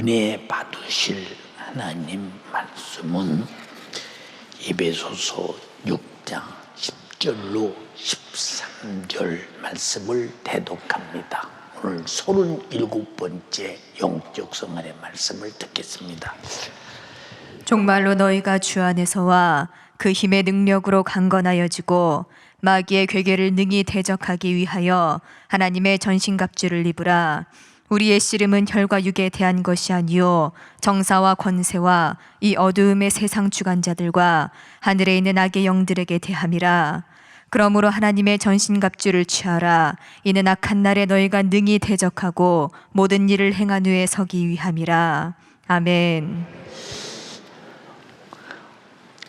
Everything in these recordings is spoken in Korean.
은혜 받으실 하나님 말씀은 에베소서 6장 10절로 13절 말씀을 대독합니다. 오늘 37번째 영적 성안의 말씀을 듣겠습니다. 정말로 너희가 주 안에서와 그 힘의 능력으로 강건하여지고 마귀의 괴계를 능히 대적하기 위하여 하나님의 전신갑주를 입으라. 우리의 씨름은 혈과 육에 대한 것이 아니요 정사와 권세와 이 어두움의 세상 주관자들과 하늘에 있는 악의 영들에게 대함이라. 그러므로 하나님의 전신갑주를 취하라. 이는 악한 날에 너희가 능히 대적하고 모든 일을 행한 후에 서기 위함이라. 아멘.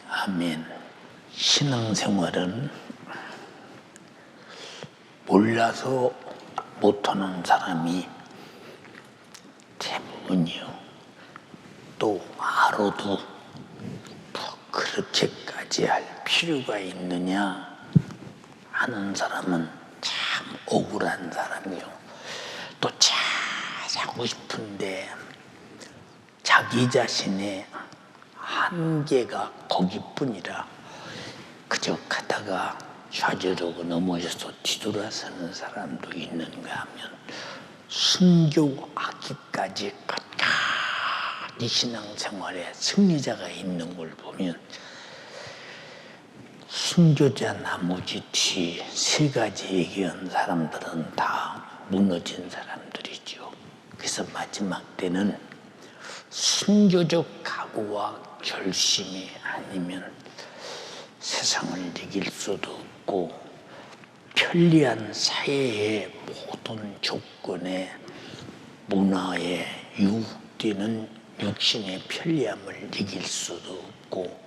아멘. 신앙생활은 몰라서 못하는 사람이 대부분이요. 또 알아도 뭐 그렇게까지 할 필요가 있느냐 하는 사람은 참 억울한 사람이요. 또 잘하고 싶은데 자기 자신의 한계가 거기뿐이라 그저 가다가 좌절하고 넘어져서 뒤돌아서는 사람도 있는가 하면 순교하기까지 끝까지 신앙생활에 승리자가 있는 걸 보면 순교자 나머지 뒤 세 가지 얘기한 사람들은 다 무너진 사람들이죠. 그래서 마지막 때는 순교적 각오와 결심이 아니면 세상을 이길 수도 없고 편리한 사회의 모든 조건에 문화에 유혹되는 육신의 편리함을 이길 수도 없고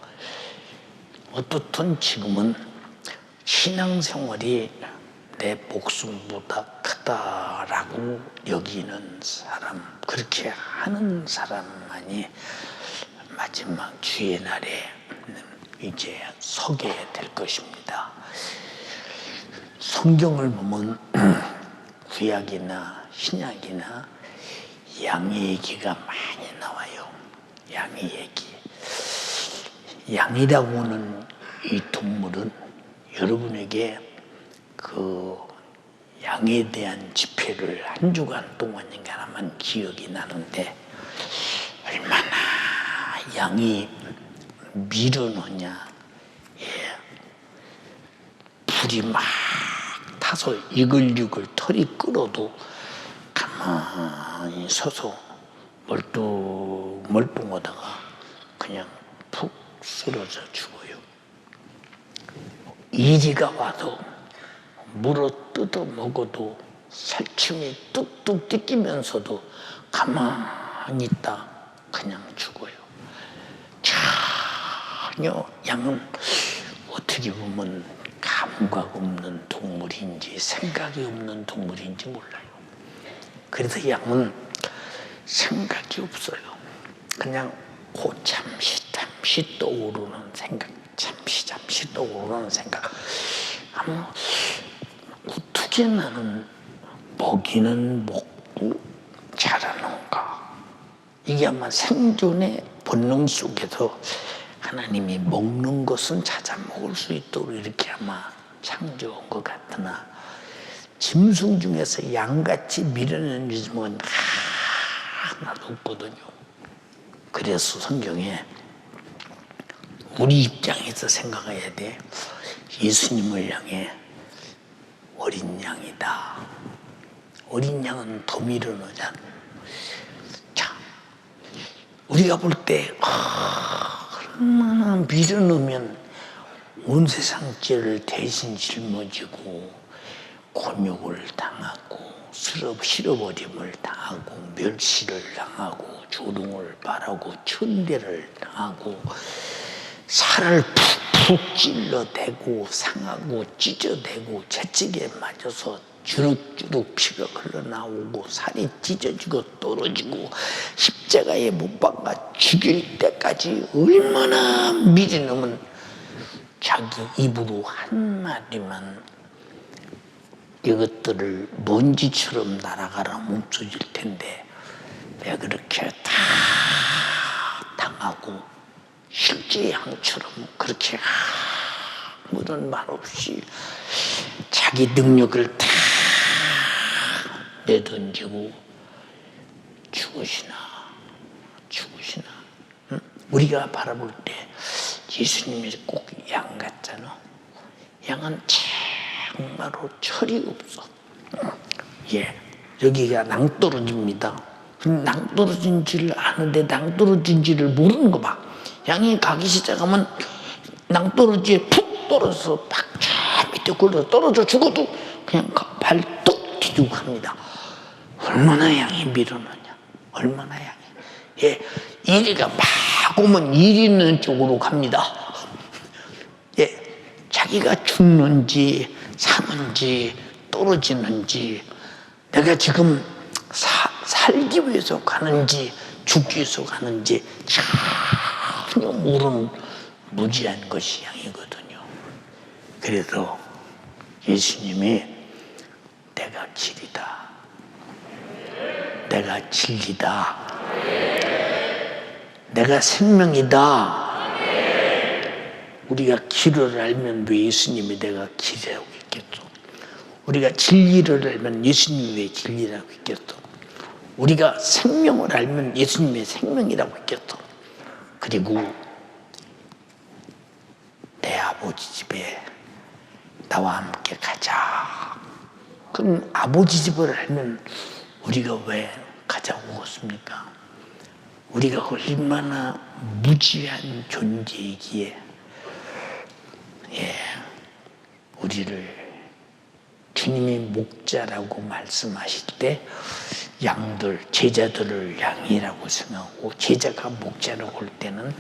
어떻든 지금은 신앙생활이 내 목숨보다 크다라고 여기는 사람, 그렇게 하는 사람만이 마지막 주의 날에 이제 서게 될 것입니다. 성경을 보면 구약이나 신약이나 양의 얘기가 많이 나와요. 양의 얘기. 양이라고 하는 이 동물은 여러분에게 그 양에 대한 집회를 한 주간 동안인가 하면 기억이 나는데 얼마나 양이 밀어넣냐. 예. 불이 막 타서 이글이글 털이 끓어도 가만히 서서 멀뚱하다가 그냥 푹 쓰러져 죽어요. 이리가 와도 물어 뜯어 먹어도 살침이 뚝뚝 뜯기면서도 가만히 있다 그냥 죽어요. 전혀 양은 어떻게 보면 감각 없는 동물인지 생각이 없는 동물인지 몰라요. 그래서 양은 생각이 없어요. 그냥 잠시 떠오르는 생각, 잠시 떠오르는 생각. 아마 어떻게 나는 먹이는 먹고 자라는가. 이게 아마 생존의 본능 속에서 하나님이 먹는 것은 찾아 먹을 수 있도록 이렇게 아마 창조한 것 같으나 짐승 중에서 양같이 밀어내는 짐승은 하나도 없거든요. 그래서 성경에 우리 입장에서 생각해야 돼. 예수님을 향해 어린 양이다. 어린 양은 더 밀어넣잖아. 자, 우리가 볼 때 얼마나 밀어넣으면 온 세상 죄를 대신 짊어지고 곤욕을 당하고 실어버림을 당하고 멸시를 당하고 조롱을 바라고 천대를 당하고 살을 푹푹 찔러대고 상하고 찢어대고 채찍에 맞아서 주룩주룩 피가 흘러나오고 살이 찢어지고 떨어지고 십자가에 못 박아 죽일 때까지 얼마나 미리는 자기 입으로 한마디만 이것들을 먼지처럼 날아가라 멈춰질 텐데 왜 그렇게 다 하고 실제 양처럼 그렇게 아무런 말 없이 자기 능력을 다 내던지고 죽으시나. 응? 우리가 바라볼 때 예수님이 꼭 양 같잖아. 양은 정말로 철이 없어. 예, 여기가 낭떠러지입니다. 낭떠러진 지를 아는데 낭떠러진지를 모르는 거 봐. 양이 가기 시작하면 낭떠러지에 푹 떨어져서 팍 밑에 굴러 떨어져 죽어도 그냥 발떡 뒤지고 갑니다. 얼마나 양이 밀어넣냐. 얼마나 양이. 예, 이리가 막 오면 일 있는 쪽으로 갑니다. 예, 자기가 죽는지 사는지 떨어지는지 내가 지금 살기 위해서 가는지 죽기 위해서 가는지 전혀 모르는 무지한 것이 양이거든요. 그래서 예수님이 내가 길이다, 내가 진리다, 내가 생명이다. 우리가 길을 알면 왜 예수님이 내가 길이라고 했겠어? 우리가 진리를 알면 예수님이 왜 진리라고 했겠어? 우리가 생명을 알면 예수님의 생명이라고 했겠어? 그리고 내 아버지 집에 나와 함께 가자. 그럼 아버지 집을 알면 우리가 왜 가자고 했습니까? 우리가 얼마나 무지한 존재이기에 우리를 주님이 목자라고 말씀하실 때 양들, 제자들을 양이라고 생각하고 제자가 목자라고 할 때는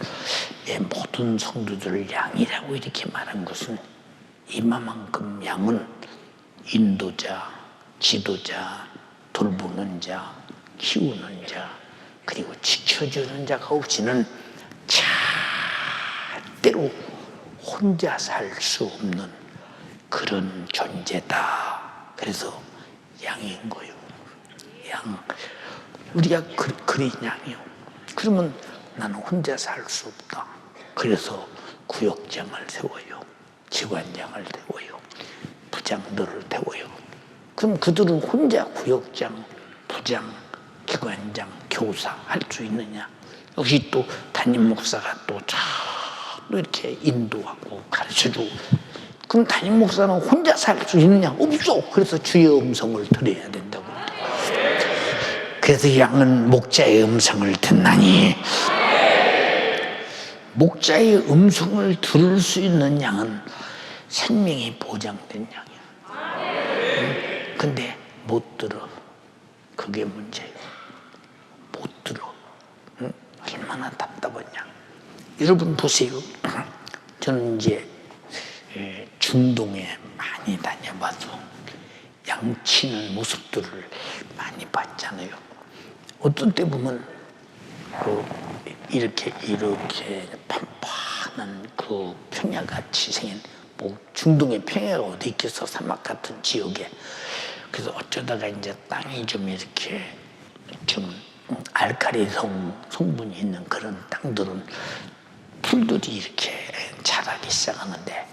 모든 성도들을 양이라고 이렇게 말한 것은 이만큼 양은 인도자, 지도자, 돌보는 자, 키우는 자, 그리고 지켜주는 자가 없이는 절대로 혼자 살 수 없는 그런 존재다. 그래서 양인 거예요. 양. 우리가 그린 양이요. 그러면 나는 혼자 살 수 없다. 그래서 구역장을 세워요. 기관장을 세워요. 부장들을 세워요. 그럼 그들은 혼자 구역장, 부장, 기관장, 교사 할 수 있느냐? 역시 또 담임 목사가 또 이렇게 인도하고 가르쳐주고. 그럼 담임 목사는 혼자 살 수 있느냐? 없어. 그래서 주의 음성을 들어야 된다고. 그래서 양은 목자의 음성을 듣나니. 목자의 음성을 들을 수 있는 양은 생명이 보장된 양이야. 근데 못 들어. 그게 문제예요. 못 들어. 얼마나 답답하냐. 여러분 보세요. 저는 이제 중동에 많이 다녀봐서 양치는 모습들을 많이 봤잖아요. 어떤 때 보면 이렇게 판판한 그 평야같이 생긴 중동의 평야가 어디 있겠어? 사막 같은 지역에. 그래서 어쩌다가 이제 땅이 좀 이렇게 좀 알칼리 성분이 있는 그런 땅들은 풀들이 이렇게 자라기 시작하는데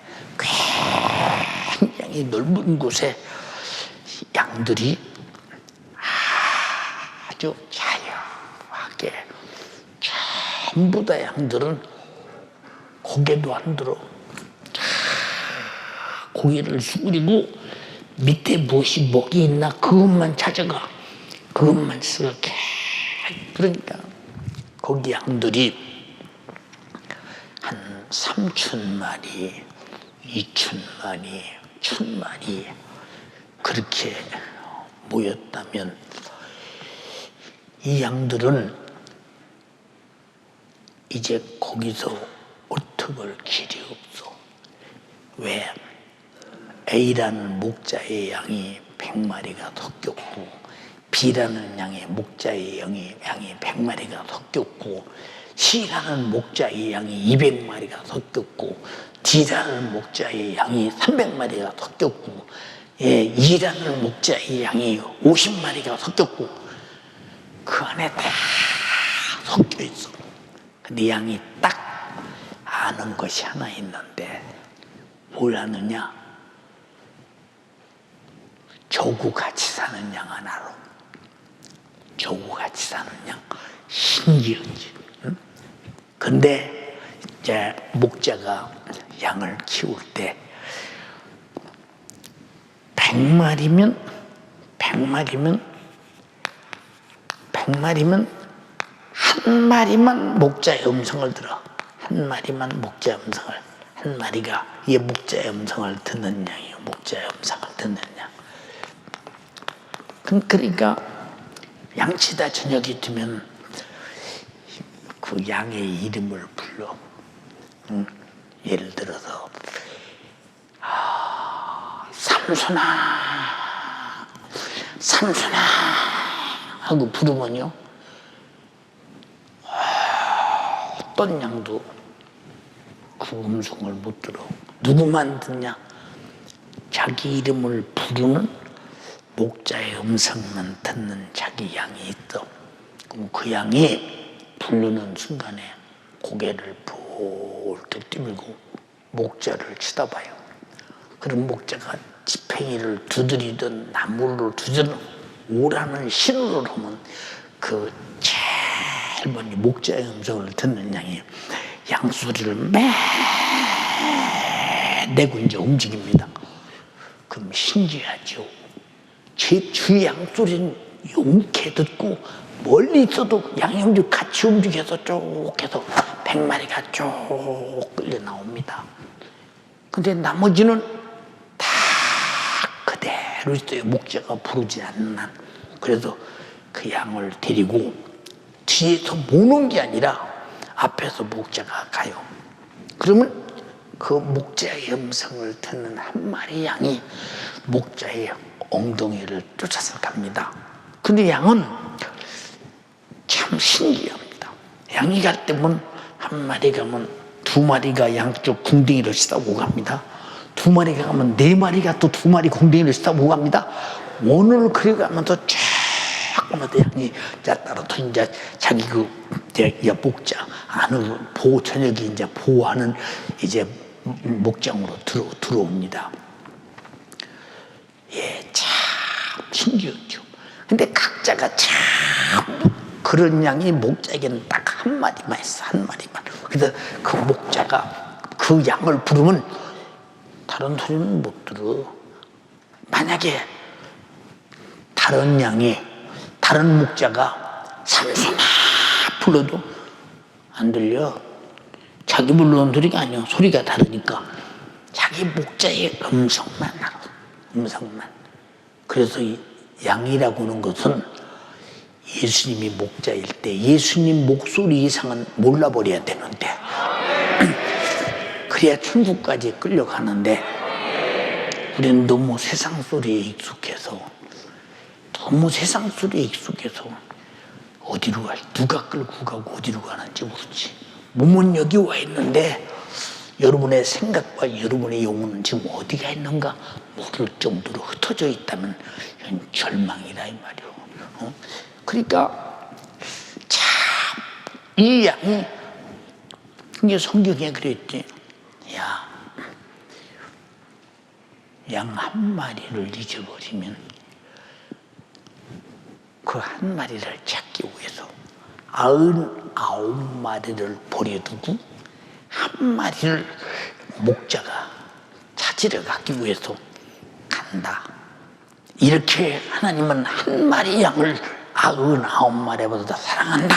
굉장히 넓은 곳에 양들이 아주 자유하게 전부 다 양들은 고개도 안 들어. 고개를 숙이고 밑에 무엇이 먹이 있나 그것만 찾아가. 그것만 쓰게. 그러니까 거기 양들이 한 3,000마리, 2,000마리, 1,000마리 그렇게 모였다면 이 양들은 이제 거기서 어떡할 길이 없어. 왜? A라는 목자의 양이 100마리가 섞였고 B라는 양의 목자의 양이 100마리가 섞였고 C라는 목자의 양이 200마리가 섞였고 D라는 목자의 양이 300마리가 섞였고 E라는 목자의 양이 50마리가 섞였고 그 안에 다 섞여 있어. 근데 양이 딱 아는 것이 하나 있는데 뭘 아느냐? 저구 같이 사는 양 하나로. 저구 같이 사는 양. 신기하지. 응? 근데 이제 목자가 양을 키울 때 100마리면 한 마리만 목자의 음성을 들어. 한 마리만 목자의 음성을. 한 마리가 이 목자의 음성을 듣는 양이에요. 목자의 음성을 듣는 양. 그러니까 양치다 저녁이 되면 그 양의 이름을 불러. 응? 예를 들어서 삼순아 하고 부르면요, 어떤 양도 그 음성을 못 들어. 누구만 듣냐? 자기 이름을 부르는 목자의 음성만 듣는 자기 양이 있어. 그럼 그 양이 부르는 순간에 고개를 볼떡 들고 목자를 쳐다봐요. 그럼 목자가 지팽이를 두드리든 나무를 두드리든 오라는 신호를 하면 그 제일 먼저 목자의 음성을 듣는 양이 양소리를 내고 이제 움직입니다. 그럼 신기하죠. 제 주위 양소리는 용케 듣고 멀리 있어도 양이 같이 움직여서 쭉 해서 100마리가 쭉 끌려 나옵니다. 근데 나머지는 다 그대로 있어요. 목자가 부르지 않는 한. 그래서 그 양을 데리고 뒤에서 모는 게 아니라 앞에서 목자가 가요. 그러면 그 목자의 음성을 듣는 한 마리 양이 목자의 엉덩이를 쫓아서 갑니다. 근데 양은 참 신기합니다. 양이 갈 때면 한 마리 가면 두 마리가 양쪽 궁둥이를 치다보고 갑니다. 두 마리가 가면 네 마리가 또 두 마리 궁둥이를 치다보고 갑니다. 원을 그려가면서 쫙 가면서 양이 따라서 이제 자기 그 목자 안으로 보호 저녁이 이제 보호하는 이제 목장으로 들어옵니다. 예, 참 신기하죠. 근데 각자가 참 그런 양이 목자에게는 딱 한 마리만 있어, 한 마리만. 그래서 그 목자가 그 양을 부르면 다른 소리는 못 들어. 만약에 다른 양이, 다른 목자가 삼순아 불러도 안 들려. 자기 부르는 소리가 아니야. 소리가 다르니까. 자기 목자의 음성만 알아. 음성만. 그래서 이 양이라고 하는 것은 예수님이 목자일 때 예수님 목소리 이상은 몰라버려야 되는데 그래야 천국까지 끌려가는데 우리는 너무 세상 소리에 익숙해서 어디로 갈, 누가 끌고 가고 어디로 가는지 모르지. 몸은 여기 와 있는데 여러분의 생각과 여러분의 영혼은 지금 어디가 있는가 모를 정도로 흩어져 있다면 이건 절망이다 이 말이요. 그러니까 참 이 양이 이게 성경에 그랬지. 양 한 마리를 잊어버리면 그 한 마리를 찾기 위해서 99마리를 버려두고 한 마리를 목자가 찾으러 가기 위해서 간다. 이렇게 하나님은 한 마리 양을 99마리보다 사랑한다.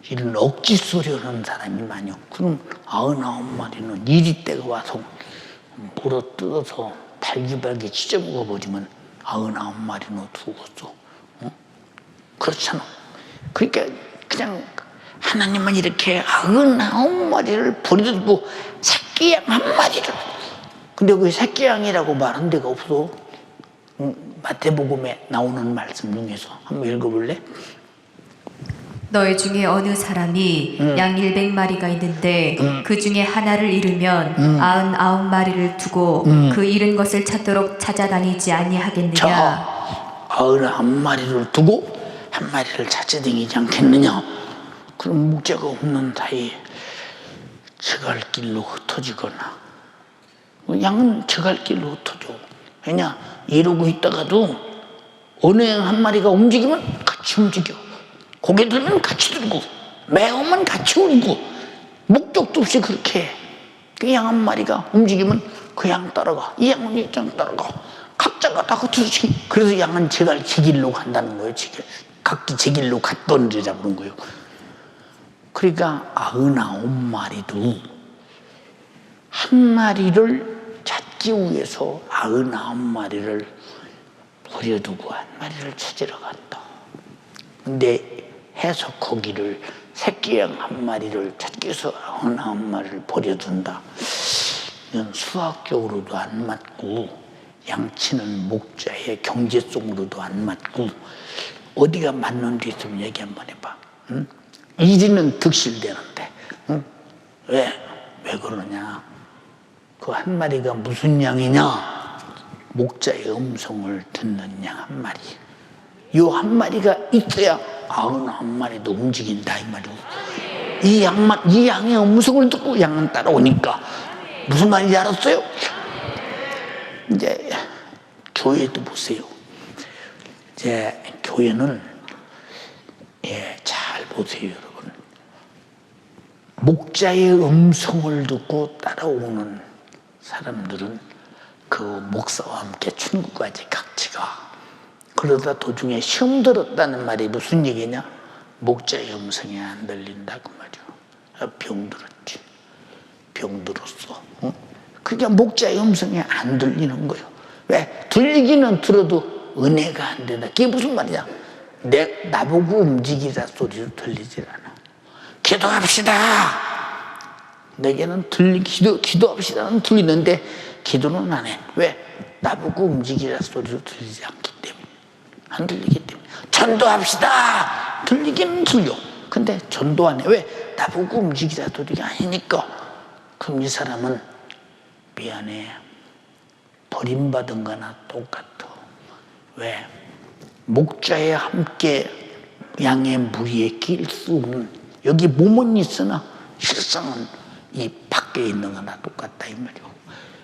이런 억지 소리 하는 사람이 많이 없고, 그럼 99마리는 이리 때가 와서 물어 뜯어서 발기발기 찢어 먹어버리면 99마리는 죽었어. 그렇잖아. 그러니까 그냥 하나님은 이렇게 99마리를 버려두고 새끼 양 한 마리를. 근데 그 새끼 양이라고 말한 데가 없어. 마태복음에 나오는 말씀 중에서 한번 읽어볼래? 너희 중에 어느 사람이 양 100마리가 있는데 그 중에 하나를 잃으면 99마리를 두고 그 잃은 것을 찾도록 찾아다니지 아니하겠느냐? 자, 99마리를 두고 한 마리를 찾아다니지 않겠느냐? 그럼 목자가 없는 사이에 저갈길로 흩어지거나, 양은 저갈길로 흩어져. 왜냐, 이러고 있다가도 어느 양 한 마리가 움직이면 같이 움직여. 고개 들면 같이 들고, 매우면 같이 울고, 목적도 없이 그렇게 해. 그 양 한 마리가 움직이면 그 양 따라가, 이 양은 이 양 따라가. 각자가 다 흩어지고. 그래서 양은 제갈 제 길로 간다는 거예요. 각기 제 길로 갔던 데 잡는 거예요. 그러니까 99마리도 한 마리를 찾기 위해서 99마리를 버려두고 한 마리를 찾으러 간다. 근데 해석하기를 새끼양 한 마리를 찾기 위해서 99마리를 버려둔다. 이건 수학적으로도 안 맞고 양치는 목자의 경제성으로도 안 맞고, 어디가 맞는지 좀 얘기 한번 해봐. 응? 이리는 득실되는데, 응? 왜 그러냐? 그 한 마리가 무슨 양이냐? 목자의 음성을 듣는 양 한 마리. 요 한 마리가 있어야 99마리도 움직인다 이 말이고. 이 양의 음성을 듣고 양은 따라오니까 무슨 말인지 알았어요? 이제 교회도 보세요. 이제 교회는 잘 보세요, 여러분. 목자의 음성을 듣고 따라오는 사람들은 그 목사와 함께 천국까지 같이 가. 그러다 도중에 시험 들었다는 말이 무슨 얘기냐? 목자의 음성이 안 들린다고 말이야. 병들었지. 병들었어. 응? 그러니까 목자의 음성이 안 들리는 거예요. 왜? 들리기는 들어도 은혜가 안 된다. 그게 무슨 말이냐? 나보고 움직이라 소리도 들리질 않아. 기도합시다. 내게는 기도합시다는 들리는데 기도는 안 해. 왜? 나보고 움직이라 소리도 들리지 않기 때문에. 안 들리기 때문에. 전도합시다. 들리기는 들려. 근데 전도 안 해. 왜? 나보고 움직이라 소리가 아니니까. 그럼 이 사람은 미안해. 버림받은 거나 똑같아. 왜? 목자에 함께 양의 무리에 낄 수 없는, 여기 몸은 있으나 실상은 이 밖에 있는 거나 똑같다 이 말이오.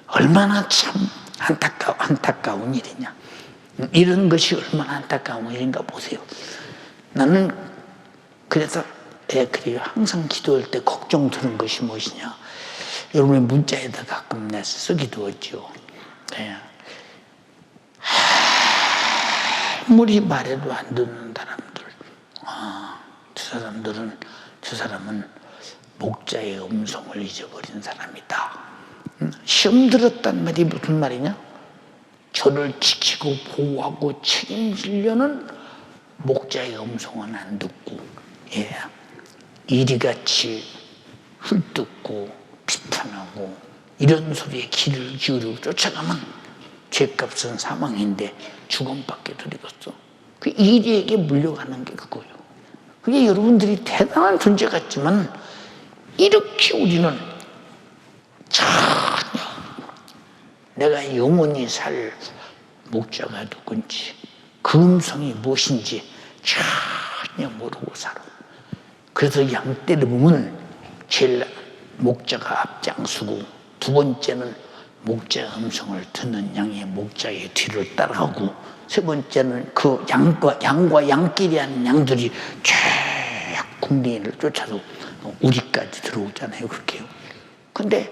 얼마나 참 안타까운 일이냐. 이런 것이 얼마나 안타까운 일인가 보세요. 나는 그래서 그래요. 항상 기도할 때 걱정되는 것이 무엇이냐. 여러분의 문자에다 가끔 내가 쓰기도 하죠. 네. 아무리 말해도 안 듣는 사람들. 저 사람은 목자의 음성을 잊어버린 사람이다. 시험 들었단 말이 무슨 말이냐? 저를 지키고 보호하고 책임지려는 목자의 음성은 안 듣고, 이리같이 hul뜯고 비판하고 이런 소리에 귀를 기울이고 쫓아가면 죄값은 사망인데 죽음밖에 드리겠어. 그 이리에게 물려가는 게 그거예요. 그게 여러분들이 대단한 존재 같지만 이렇게 우리는 전혀 내가 영원히 살 목자가 누군지 그 음성이 무엇인지 전혀 모르고 살아. 그래서 양떼를 보면 제일 목자가 앞장서고, 두 번째는 목자의 음성을 듣는 양이 목자의 뒤를 따라가고, 세 번째는 그 양과 양끼리 하는 양들이 쫙 궁리를 쫓아서 우리까지 들어오잖아요. 그렇게요. 근데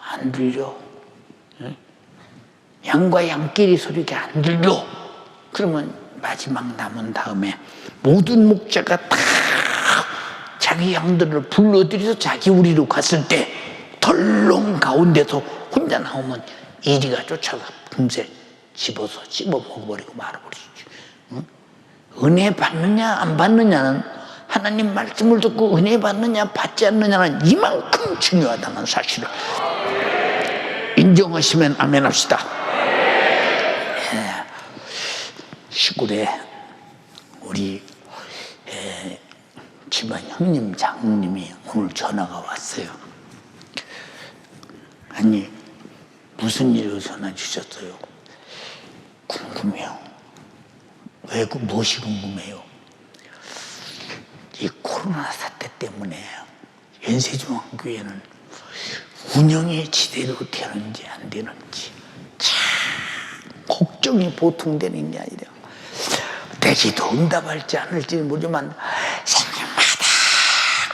안 들려. 양과 양끼리 소리가 안 들려. 그러면 마지막 남은 다음에 모든 목자가 다 자기 양들을 불러들여서 자기 우리로 갔을 때 덜렁 가운데서 혼자 나오면 이리가 쫓아가 금세 집어서 씹어 먹어버리고 말아버리지. 응? 은혜 받느냐 안 받느냐는, 하나님 말씀을 듣고 은혜 받느냐 받지 않느냐는 이만큼 중요하다는 사실을 인정하시면 아멘 합시다. 시골에 우리 집안 형님 장모님이 오늘 전화가 왔어요. 아니 무슨 일로 전화 주셨어요? 궁금해요. 왜 무엇이 궁금해요? 이 코로나 사태 때문에 연세중앙교회는 운영이 제대로 되는지 안 되는지 참 걱정이 보통 되는 게 아니라 내 기도 응답할지 않을지 모르지만 생일마다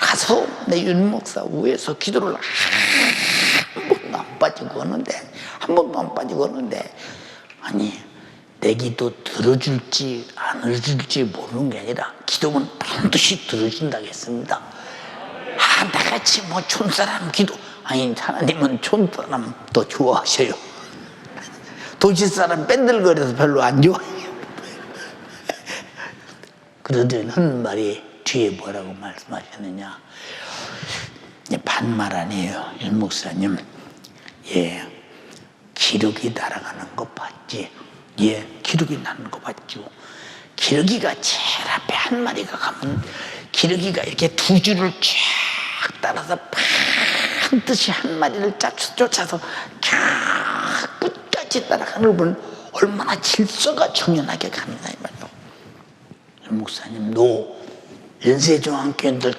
가서 내 윤 목사 위에서 기도를 한 번도 안 빠지고 하는데 한 번도 안 빠지고 하는데 아니 내 기도 들어줄지 안 들어줄지 모르는 게 아니라 기도는 반드시 들어준다겠습니다. 나같이 뭐 촌사람 기도 아니 하나님은 촌사람 더 좋아하셔요. 도시사람 뺀들거려서 별로 안 좋아해요. 그러더니 하는 말이 뒤에 뭐라고 말씀하셨느냐, 반말 아니에요. 윤 목사님, 예, 기러기 날아가는 거 봤지? 예, 기러기 나는 거 봤죠? 기러기가 제일 앞에 한 마리가 가면 기러기가 이렇게 두 줄을 쫙 따라서 반드시 한 마리를 쫓아서 끝까지 따라가는 걸 보면 얼마나 질서가 정연하게 가느냐 이 말이에요. 윤 목사님도 연세중앙교인들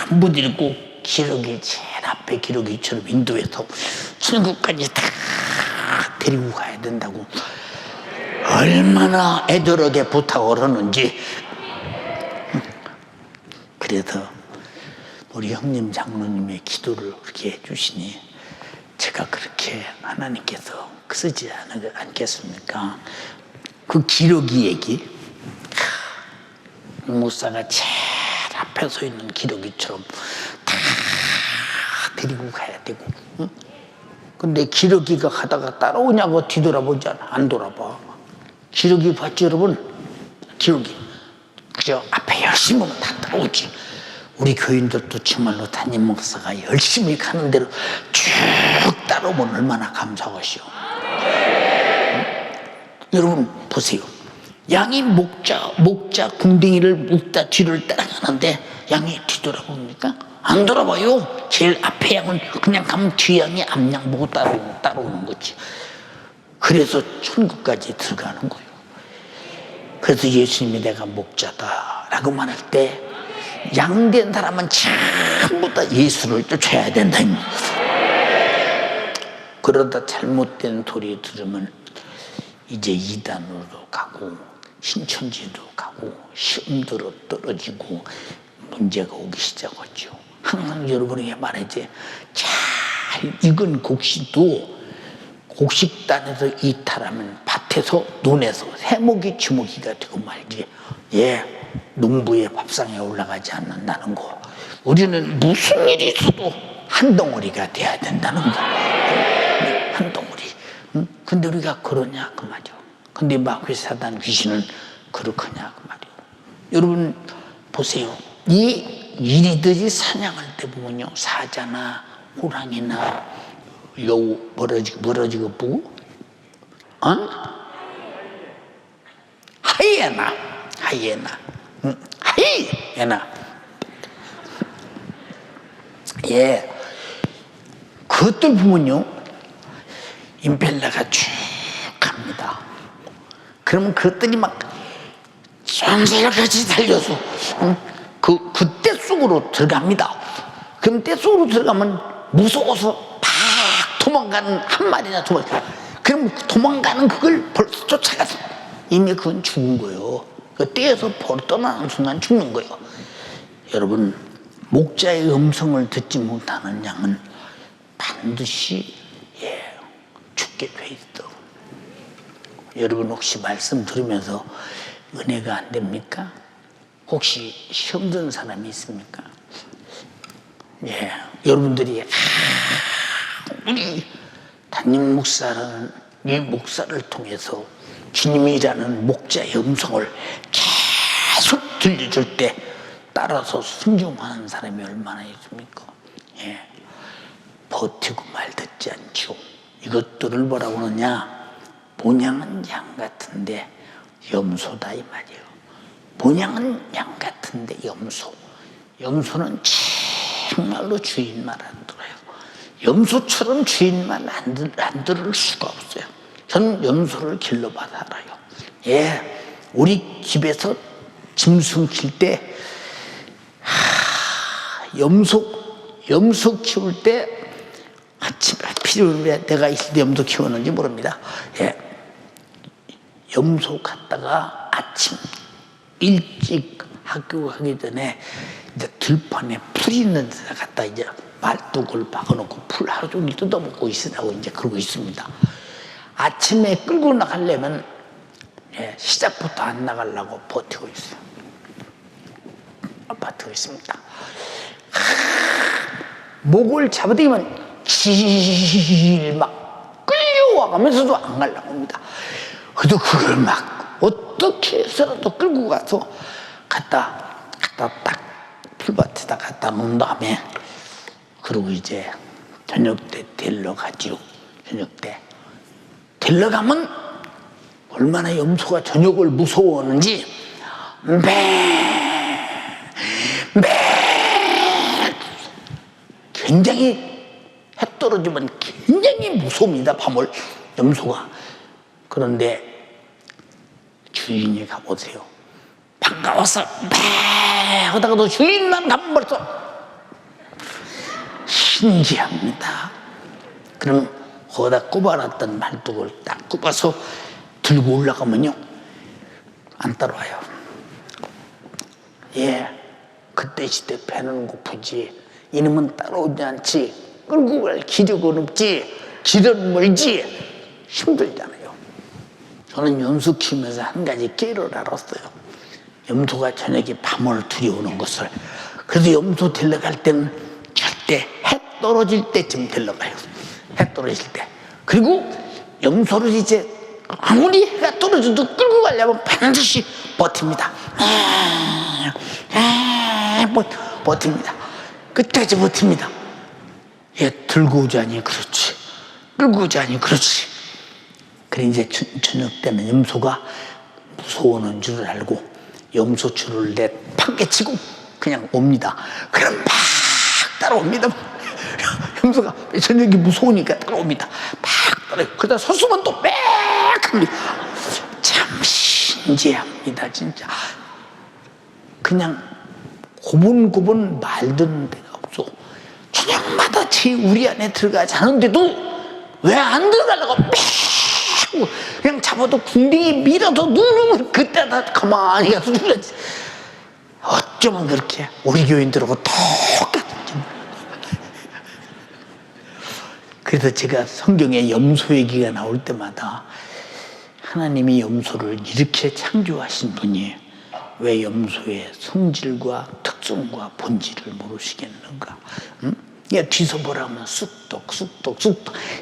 전부 데리고 기러기 제일 앞에 기러기처럼 인도해서 천국까지 다 데리고 가야 된다고 얼마나 애절하게 부탁을 하는지. 그래서 우리 형님 장로님의 기도를 그렇게 해주시니 제가 그렇게 하나님께서 쓰지 않겠습니까? 그 기러기 얘기, 목사가 제일 앞에 서 있는 기러기처럼 다 데리고 가야 되고, 응? 근데 기러기가 가다가 따라오냐고 뒤돌아보잖아. 안 돌아봐. 기러기 봤죠 여러분? 기러기 그저 앞에 열심히 오면 다 따라오지. 우리 교인들도 정말로 담임 목사가 열심히 가는 대로 쭉 따라오면 얼마나 감사하시오. 응? 여러분 보세요. 양이 목자 궁뎅이를 묶다 뒤를 따라가는데 양이 뒤돌아봅니까? 안 돌아봐요. 제일 앞에 양은 그냥 가면 뒤 양이 앞양 보고 따라오는 거지. 그래서 천국까지 들어가는 거예요. 그래서 예수님이 내가 목자다라고 말할 때 양된 사람은 전부 다 예수를 쫓아야 된다. 그러다 잘못된 소리 들으면 이제 이단으로 가고 신천지도 가고 시험대로 떨어지고 문제가 오기 시작하죠. 항상 여러분에게 말하지, 잘 익은 곡식도 곡식단에서 이탈하면 밭에서 논에서 새목이 주먹이가 되고 말지, 예, 농부의 밥상에 올라가지 않는다는 거. 우리는 무슨 일이 있어도 한 덩어리가 돼야 된다는 거. 한 덩어리. 응? 근데 우리가 그러냐 그 말이요. 근데 마귀 사단 귀신은 그렇거냐 그 말이요. 여러분 보세요. 이 이리들이 사냥할 때 보면요, 사자나 호랑이나 여우 멀어지고 보고, 하이에나, 하이에나, 예, 그것들 보면요, 임펠러가 쭉 갑니다. 그러면 그것들이 막 쏜살같이 달려서 그 떼 속으로 들어갑니다. 그럼 떼 속으로 들어가면 무서워서 팍 도망가는 한 마리나 두 마리. 그럼 도망가는 그걸 벌써 쫓아가서 이미 그건 죽은 거예요. 그 떼에서 벌 떠나는 순간 죽는 거예요. 여러분, 목자의 음성을 듣지 못하는 양은 반드시 죽게 돼 있어. 여러분 혹시 말씀 들으면서 은혜가 안 됩니까? 혹시 시험 든 사람이 있습니까? 예, 여러분들이 우리 담임 목사는 이 목사를 통해서 주님이라는 목자의 음성을 계속 들려줄 때 따라서 순종하는 사람이 얼마나 있습니까? 예, 버티고 말 듣지 않죠. 이것들을 뭐라고 하느냐? 본향은 양 같은데 염소다 이 말이에요. 본향은 양 같은데 염소는 정말로 주인 말 안 들어요. 염소처럼 주인 말 안 들을 수가 없어요. 저는 염소를 길러봐 살아요. 예, 우리 집에서 짐승 킬 때 염소 키울 때 아침에 필요해 내가 있을 때 염소 키웠는지 모릅니다. 예. 염소 갔다가 아침 일찍 학교 가기 전에 이제 들판에 풀 있는 데 갔다 이제 말뚝을 박아놓고 풀 하루 종일 뜯어먹고 있으라고 이제 그러고 있습니다. 아침에 끌고 나가려면 예, 시작부터 안 나가려고 버티고 있어요. 버티고 있습니다. 목을 잡아당기면 막 끌려와가면서도 안 가려고 합니다. 그래도 그걸 막 어떻게 해서라도 끌고 가서 갖다 딱 풀밭에다 갖다 놓은 다음에 그리고 이제 저녁 때 데리러 가지요. 저녁 때 데리러 가면 얼마나 염소가 저녁을 무서워하는지 굉장히 해 떨어지면 굉장히 무섭습니다. 밤을 염소가. 그런데 주인이 가보세요. 반가워서 하다가도 주인만 가면 벌써 신기합니다. 그럼 거기다 꼽아놨던 말뚝을 딱 꼽아서 들고 올라가면요 안 따라와요. 예, 그때 시대 배는 고프지 이놈은 따라오지 않지. 끌고 갈 기력은 없지. 길은 멀지. 힘들잖아요. 저는 염소 키우면서 한 가지 깨를 알았어요. 염소가 저녁에 밤을 들여오는 것을. 그래서 염소 데려갈 때는 절대 해 떨어질 때쯤 데려가요. 해 떨어질 때. 그리고 염소를 이제 아무리 해가 떨어져도 끌고 가려면 반드시 버팁니다. 버팁니다. 끝까지 버팁니다. 예, 들고 오자니 그렇지. 끌고 오자니 그렇지. 그래 이제 저녁 때는 염소가 무서워하는 줄 알고 염소줄을 판개치고 그냥 옵니다. 그럼 막 따라옵니다. 염소가 저녁이 무서우니까 따라옵니다. 막 따라요. 그러다 섰으면 또 빽 합니다. 참 신기합니다, 진짜. 그냥 고분고분 말 듣는 데가 없어. 저녁마다 제 우리 안에 들어가지 않은데도 왜 안 들어가려고 빽 그냥 잡아도 궁둥이 밀어도 누르면 그때다 가만히 가서 눌러지. 어쩌면 그렇게 우리 교인들하고 똑같은지. 그래서 제가 성경에 염소 얘기가 나올 때마다 하나님이 염소를 이렇게 창조하신 분이 왜 염소의 성질과 특성과 본질을 모르시겠는가? 응? 이게 뒤서 보라면 쑥떡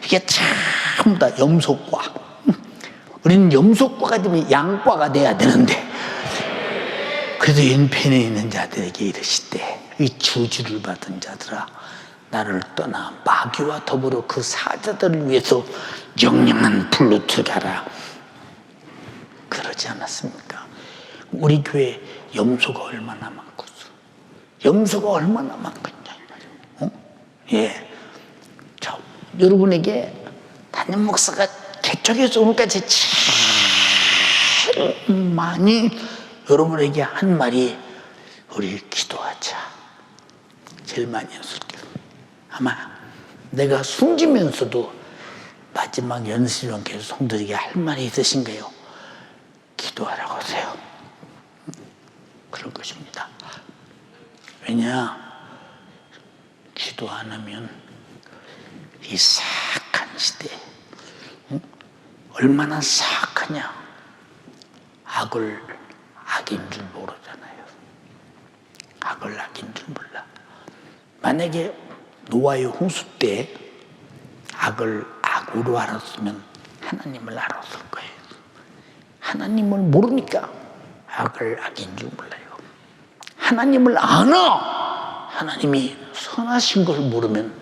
이게 전부 다 염소과. 우리는 염소과가 되면 양과가 돼야 되는데 그래도 연편에 있는 자들에게 이르시되 이 저주를 받은 자들아 나를 떠나 마귀와 더불어 그 사자들을 위해서 영영한 불로 들어가라. 그러지 않았습니까? 우리 교회 염소가 얼마나 많겠어. 염소가 얼마나 많겠냐. 어? 예. 자, 여러분에게 담임 목사가 개척에서 오늘까지 제일 많이 여러분에게 한 말이 우리 기도하자. 제일 많이 했을게요. 아마 내가 숨지면서도 마지막 연습을 계속 성도들에게 할 말이 있으신가요? 기도하라고 하세요. 그럴 것입니다. 왜냐? 기도 안 하면 이 사악한 시대 얼마나 사악하냐. 악을 악인 줄 모르잖아요. 악을 악인 줄 몰라. 만약에 노아의 홍수 때 악을 악으로 알았으면 하나님을 알았을 거예요. 하나님을 모르니까 악을 악인 줄 몰라요. 하나님을 아나 하나님이 선하신 걸 모르면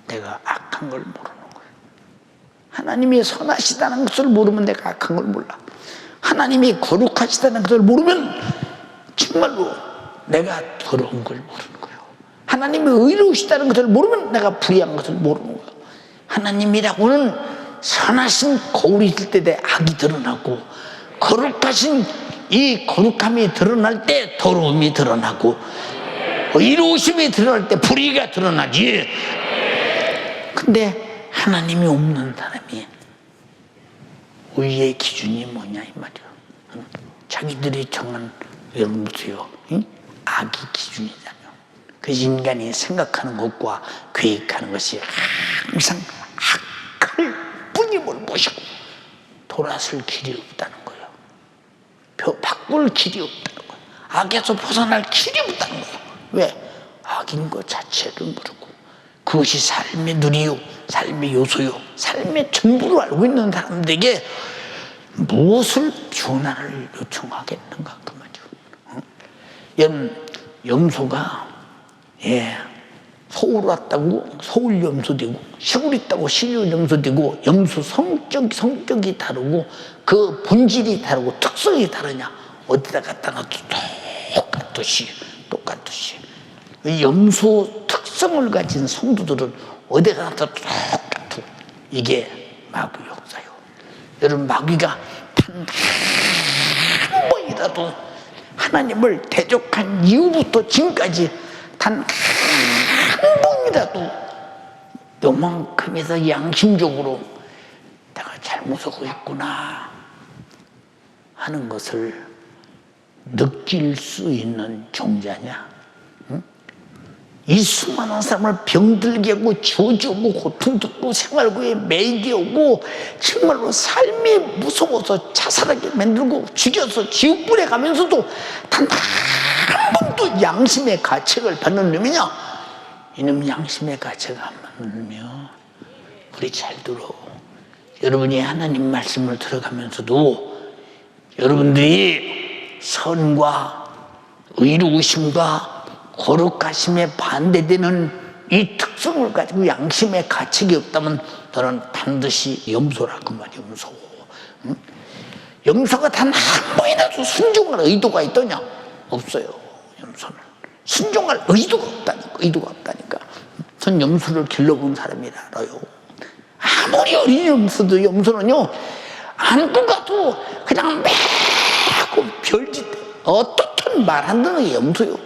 내가 악한 걸 모르는 거예요. 하나님이 선하시다는 것을 모르면 내가 악한 걸 몰라. 하나님이 거룩하시다는 것을 모르면 정말로 내가 더러운 걸 모르는 거예요. 하나님이 의로우시다는 것을 모르면 내가 불의한 것을 모르는 거예요. 하나님이라고는 선하신 거울이 있을 때 내 악이 드러나고 거룩하신 이 거룩함이 드러날 때 더러움이 드러나고 의로우심이 드러날 때 불의가 드러나지. 근데 하나님이 없는 사람이 의의 기준이 뭐냐 이 말이야. 자기들이 정한, 여러분 보세요, 악이 기준이잖아요. 그 인간이 생각하는 것과 계획하는 것이 항상 악을 뿌림을 모시고 돌아설 길이 없다는 거예요. 바꿀 길이 없다는 거예요. 악에서 벗어날 길이 없다는 거예요. 왜? 악인 것 자체를 모르고 그것이 삶의 누리요, 삶의 요소요, 삶의 전부로 알고 있는 사람들에게 무엇을 변화를 요청하겠는가 그 말이죠. 염소가 서울 왔다고 서울 염소되고, 시골 있다고 시골 염소되고, 염소 성격이 다르고 그 본질이 다르고 특성이 다르냐? 어디다 갖다 놔도 똑같듯이 염소 특성을 가진 성도들은 어디다 놔도 똑같고, 이게 마귀 역사요. 여러분, 마귀가 단 한 번이라도 하나님을 대적한 이후부터 지금까지 단 한 번이라도 요만큼에서 양심적으로 내가 잘못하고 있구나 하는 것을 느낄 수 있는 종자냐? 응? 이 수많은 사람을 병들게 하고 저주하고 고통 듣고 생활고에 매이게 하고 정말로 삶이 무서워서 자살하게 만들고 죽여서 지옥불에 가면서도 단 한 번도 양심의 가책을 받는 놈이냐? 이놈 양심의 가책을 안 받는 놈이요. 우리 잘 들어. 여러분이 하나님 말씀을 들어가면서도 여러분들이 선과 의로우심과 거룩하심에 반대되는 이 특성을 가지고 양심의 가책이 없다면 너는 반드시 염소라 그 말이야. 염소. 응? 염소가 단 한 번이라도 순종할 의도가 있더냐? 없어요. 염소는 순종할 의도가 없다니까. 전 염소를 길러본 사람이라 알아요. 아무리 어린 염소도 염소는요, 안고 가도 그냥 매고 별짓 어떻든 말 안 듣는 게 염소요.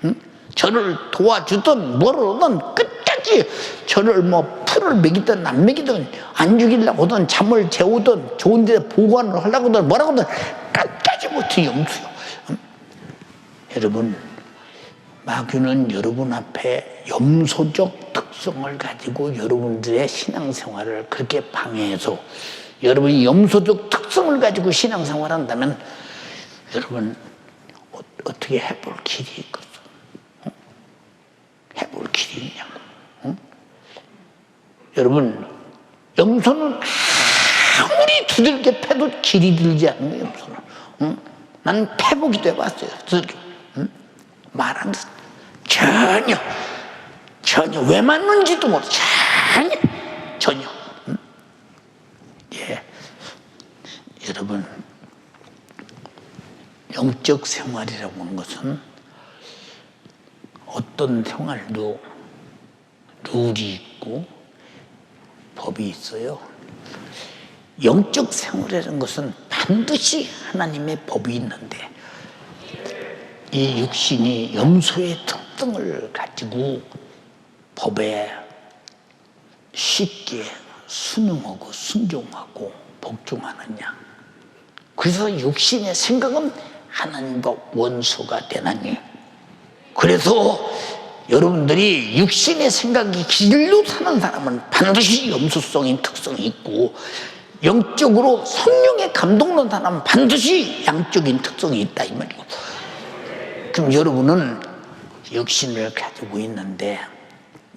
응? 저를 도와주든 뭐로든 끝까지 저를 풀을 먹이든 안 먹이든 안 죽이려고 하든 잠을 재우든 좋은 데 보관을 하려고 하든 뭐라고 하든 끝까지 못해 염소요. 여러분, 마귀는 여러분 앞에 염소적 특성을 가지고 여러분들의 신앙생활을 그렇게 방해해서 여러분이 염소적 특성을 가지고 신앙생활을 한다면 여러분 어떻게 해볼 길이 있겠어? 응? 해볼 길이 있냐고. 응? 여러분, 염소는 아무리 두들겨 패도 길이 들지 않는 거예요. 염소는. 응? 나는 패보기도 해봤어요. 응? 말하면서 전혀 왜 맞는지도 모르. 전혀. 응? 예, 여러분, 영적 생활이라고 하는 것은 어떤 생활도 룰이 있고 법이 있어요. 영적 생활이라는 것은 반드시 하나님의 법이 있는데 이 육신이 염소의 특성을 가지고 법에 쉽게 순응하고 순종하고 복종하느냐. 그래서 육신의 생각은 하나님과 원수가 되나니. 그래서 여러분들이 육신의 생각이 길로 사는 사람은 반드시 염소성인 특성이 있고, 영적으로 성령의 감동받는 사람은 반드시 양적인 특성이 있다 이 말이고. 그럼 여러분은 육신을 가지고 있는데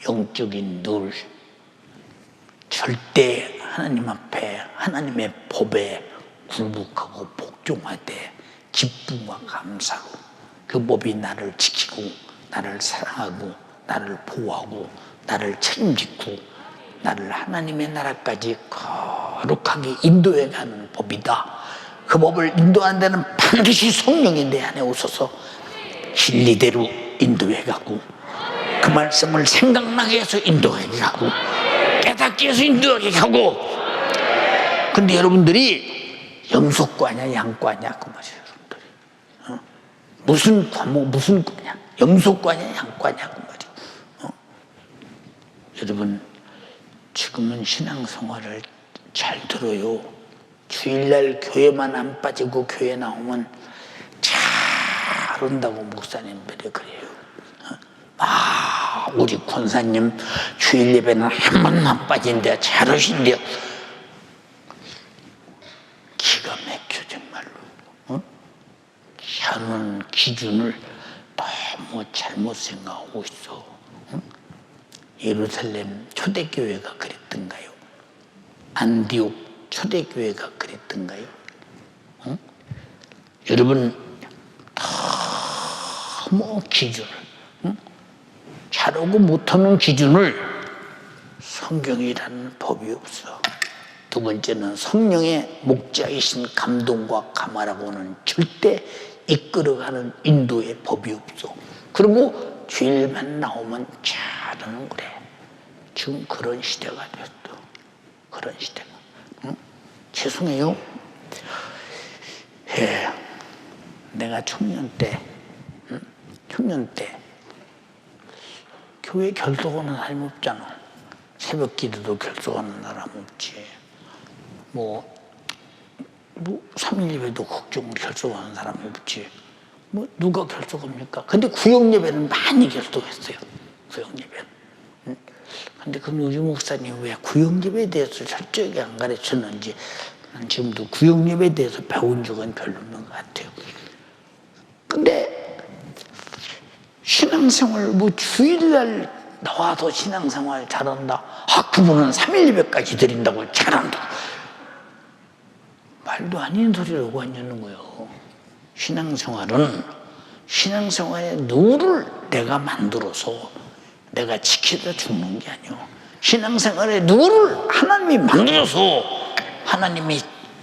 영적인 늘 절대 하나님 앞에 하나님의 법에 굴복하고 복종하되 기쁨과 감사로 그 법이 나를 지키고 나를 사랑하고 나를 보호하고 나를 책임지고 나를 하나님의 나라까지 거룩하게 인도해가는 법이다. 그 법을 인도하는 데는 반드시 성령이 내 안에 오셔서 진리대로 인도해가고 그 말씀을 생각나게 해서 인도해가고 깨닫게 해서 인도해가고. 근데 여러분들이 염소과냐 양과냐 그 말이에요. 여러분들이 무슨 과목 무슨 과냐. 염소과냐 양과냐 그 말이에요. 여러분 지금은 신앙생활을 잘 들어요. 주일날 교회만 안 빠지고 교회 나오면 잘 온다고 목사님들이 그래요. 우리 권사님 주일 예배는 한 번도 안 빠진대. 잘 오신대요. 기가 막혀 정말로. 잘 오는 기준을 너무 잘못 생각하고 있어. 예루살렘 초대교회가 그랬던가요? 안디옥 초대교회가 그랬던가요? 여러분 너무 기준을 잘하고 못하는 기준을 성경이라는 법이 없어. 두 번째는 성령의 목자이신 감동과 감화라고는 절대 이끌어가는 인도의 법이 없어. 그리고 주일만 나오면 잘하는 그래. 지금 그런 시대가 됐어. 그런 시대가. 죄송해요. 내가 청년 때 교회 결석하는 사람이 없잖아. 새벽 기도도 결석하는 사람 없지. 뭐 3일 예배도 걱정으로 결석하는 사람 없지. 뭐 누가 결석합니까? 근데 구역 예배는 많이 결석했어요. 구역 예배는. 근데 그럼 우리 목사님 왜 구역 예배에 대해서 철저하게 안 가르쳤는지 난 지금도 구역 예배에 대해서 배운 적은 별로 없는 것 같아요. 근데 신앙생활 뭐 주일날 나와서 신앙생활 잘한다. 그분은 3일 예배까지 드린다고 잘한다. 말도 아닌 소리라고 하냐는 거예요. 신앙생활은 신앙생활의 누구를 내가 만들어서 내가 지키다 죽는 게 아니요. 신앙생활의 누구를 하나님이 만들어서 하나님이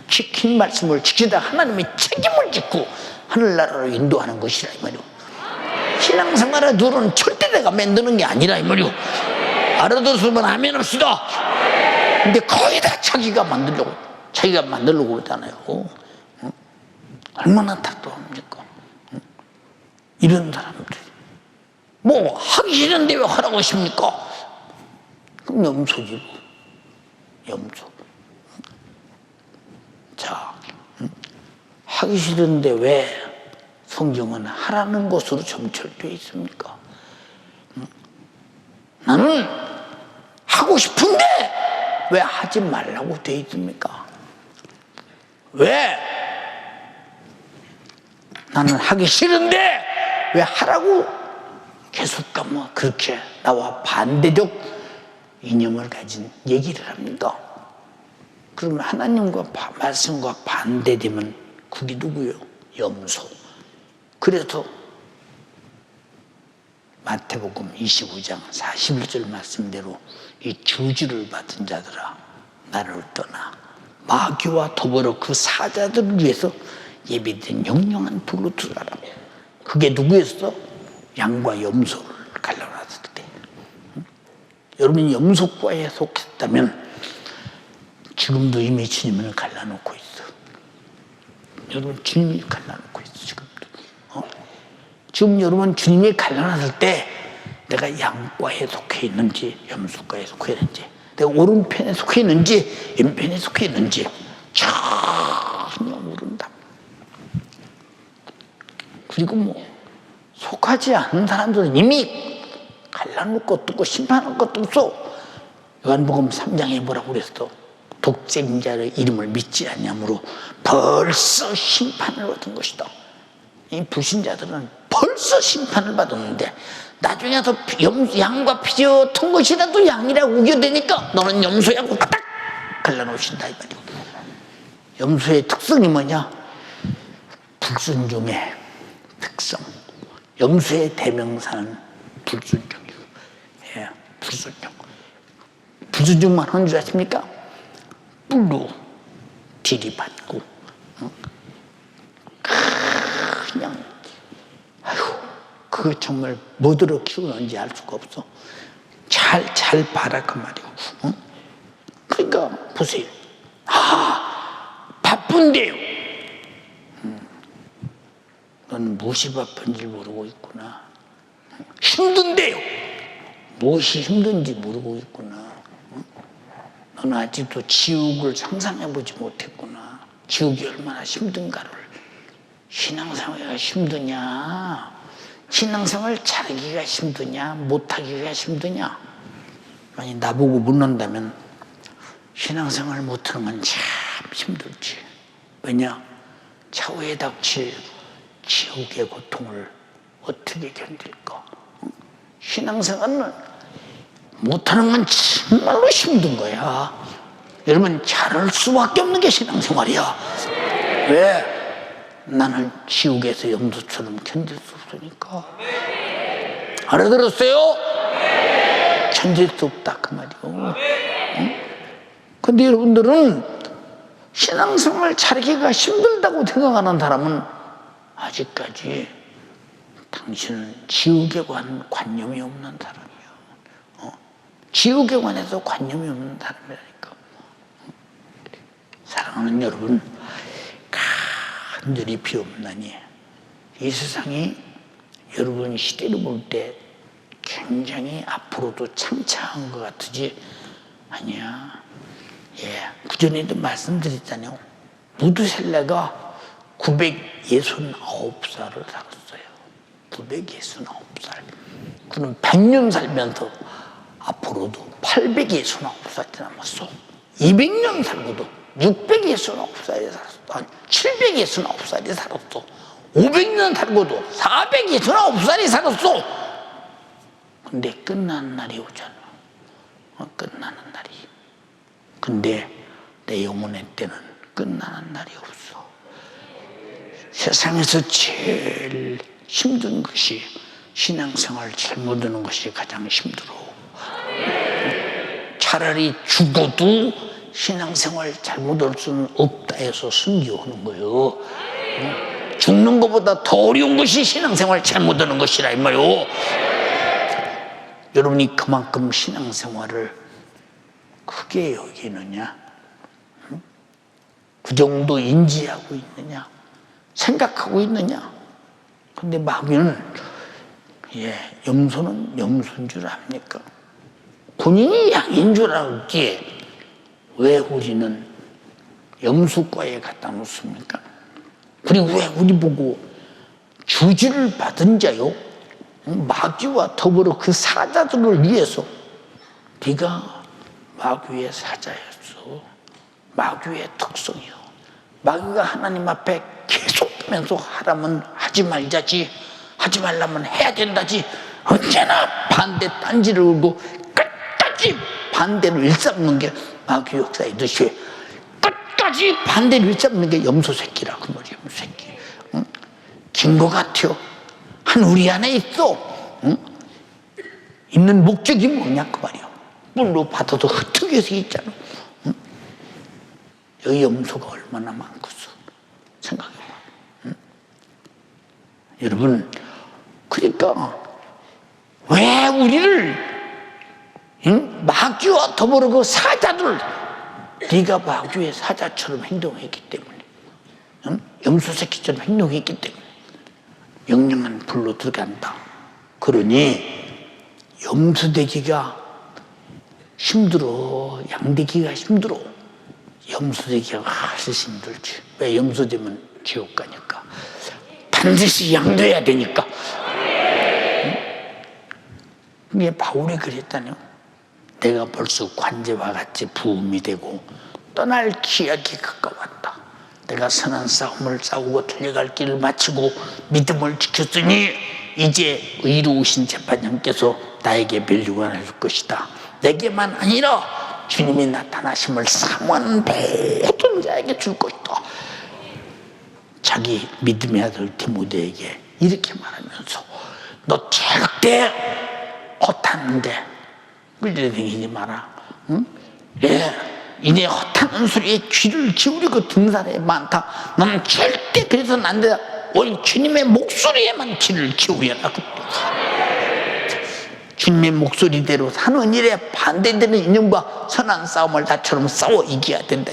지킨 말씀을 지키다 하나님이 책임을 짓고 하늘나라로 인도하는 것이라 이 말이요. 신앙생활의 누구는 절대 내가 만드는 게 아니라 이 말이요. 알아들었으면 아멘 합시다. 근데 거의 다 자기가 만들려고 그러잖아요. 얼마나 답답합니까? 이런 사람들이 뭐 하기 싫은데 왜 하라고 하십니까? 그럼 염소지. 염소. 자, 하기 싫은데 왜 성경은 하라는 것으로 점철되어 있습니까? 나는 하고 싶은데 왜 하지 말라고 되어 있습니까? 왜? 나는 하기 싫은데 왜 하라고 계속 그렇게 나와 반대적 이념을 가진 얘기를 합니까? 그러면 하나님과 말씀과 반대되면 그게 누구요? 염소. 그래서 마태복음 25장 41절 말씀대로 이 저주를 받은 자들아 나를 떠나 마귀와 더불어 그 사자들을 위해서 예비된 영영한 불로 들어가라. 그게 누구였어? 양과 염소를 갈라놨을 때. 여러분이 염소과에 속했다면 지금도 이미 주님을 갈라놓고 있어. 여러분 주님이 갈라놓고 있어 지금도. 지금 여러분 주님이 갈라놨을 때 내가 양과에 속해 있는지 염소과에 속해 있는지 내가 오른편에 속해 있는지 왼편에 속해 있는지 전혀 모른다. 그리고 뭐 속하지 않은 사람들은 이미 갈라놓을 것도 없고 심판할 것도 없어. 요한복음 3장에 뭐라고 그랬어? 독생자의 이름을 믿지 않냐므로 벌써 심판을 받은 것이다. 이 불신자들은 벌써 심판을 받았는데 나중에 와서 양과 피어튼 것이라도 양이라고 우겨대니까 너는 염소야고 딱 갈라놓으신다 이 말이야. 염소의 특성이 뭐냐? 불순종의 특성. 염소의 대명사는 불순종이에요. 예, 불순종. 불순종만 하는 줄 아십니까? 뿔로 들이받고 그냥 그거 정말 뭐들어 키우는지 알 수가 없어. 잘 봐라 그 말이고. 그러니까 보세요. 바쁜데요. 너는 무엇이 바쁜지 모르고 있구나. 힘든데요. 무엇이 힘든지 모르고 있구나. 너는 아직도 지옥을 상상해보지 못했구나. 지옥이 얼마나 힘든가를. 신앙생활이 힘드냐? 신앙생활 잘하기가 힘드냐? 못하기가 힘드냐? 아니, 나보고 묻는다면 신앙생활 못하는 건 참 힘들지. 왜냐? 차후에 닥칠 지옥의 고통을 어떻게 견딜까? 신앙생활은 못하는 건 정말로 힘든 거야. 여러분, 잘할 수밖에 없는 게 신앙생활이야. 왜? 나는 지옥에서 염소처럼 견딜 수 없으니까. 알아들었어요? 견딜 수 없다 그 말이요. 근데 여러분들은 신앙생활 차리기가 힘들다고 생각하는 사람은 아직까지 당신은 지옥에 관한 관념이 없는 사람이야. 지옥에 관해서 관념이 없는 사람이라니까. 사랑하는 여러분, 간절히 비옵나니 이 세상이 여러분 시대를 볼 때 굉장히 앞으로도 창창한 것 같으지 아니야. 그전에도 말씀드렸잖아요. 무두셀레가 969살을 살았어요. 969살. 그는 100년 살면서 앞으로도 869살이 남았어. 200년 살고도 669살이 살았어. 아니, 769살이 살았어. 500년 살고도 469살이 살았어. 근데 끝나는 날이 오잖아. 끝나는 날이. 근데 내 영혼의 때는 끝나는 날이 없어. 세상에서 제일 힘든 것이 신앙생활 잘못하는 것이 가장 힘들어. 차라리 죽어도 신앙생활 잘못할 수는 없다 해서 순교하는 거예요. 죽는 것보다 더 어려운 것이 신앙생활 잘못하는 것이라 이 말이요. 여러분이 그만큼 신앙생활을 크게 여기느냐, 그 정도 인지하고 있느냐, 생각하고 있느냐. 근데 마귀는 염소는 염소인 줄 압니까? 본인이 양인 줄 알기에 왜 우리는 염소과에 갖다 놓습니까? 그리고 왜 우리 보고 주지를 받은 자요, 마귀와 더불어 그 사자들을 위해서 네가 마귀의 사자였어. 마귀의 특성이요. 마귀가 하나님 앞에 계속하면서 하라면 하지 말자지, 하지 말라면 해야 된다지, 언제나 반대 딴지를 울고 끝까지 반대를 일삼는 게 마귀 역사이듯이 끝까지 반대를 일삼는 게 염소 새끼라 그 말이야. 염소 새끼. 긴 것 같아요. 한 우리 안에 있어. 있는 목적이 뭐냐 그 말이야. 뿔로 받아도 흩어져서 있잖아. 여기 염소가 얼마나 많겠어. 생각해봐. 여러분, 그러니까 왜 우리를 마귀와 더불어 그 사자들, 네가 마귀의 사자처럼 행동했기 때문에, 염소 새끼처럼 행동했기 때문에 영영한 불로 들어간다. 그러니 염소 되기가 힘들어. 양 되기가 힘들어. 염소 되기가 훨씬 힘들지. 왜? 염소 되면 지옥 가니까. 반드시 양 돼야 되니까. 이게 바울이 그랬다뇨. 내가 벌써 관제와 같이 부음이 되고 떠날 기약이 가까웠다. 내가 선한 싸움을 싸우고 달려갈 길을 마치고 믿음을 지켰으니 이제 의로우신 재판장께서 나에게 멸류관을 줄 것이다. 내게만 아니라 주님이 나타나심을 사모하는 모든 자에게 줄 것이다. 자기 믿음의 아들 디모데에게 이렇게 말하면서 너 절대 헛하는데 끌려다니지 마라. 응? 이내 헛하는 소리에 귀를 기울이고 듣는 사람이 많다. 너는 절대 그래서는 안 된다. 오직 주님의 목소리에만 귀를 기울여라. 주님의 목소리대로 사는 일에 반대되는 이념과 선한 싸움을 나처럼 싸워 이겨야 된다.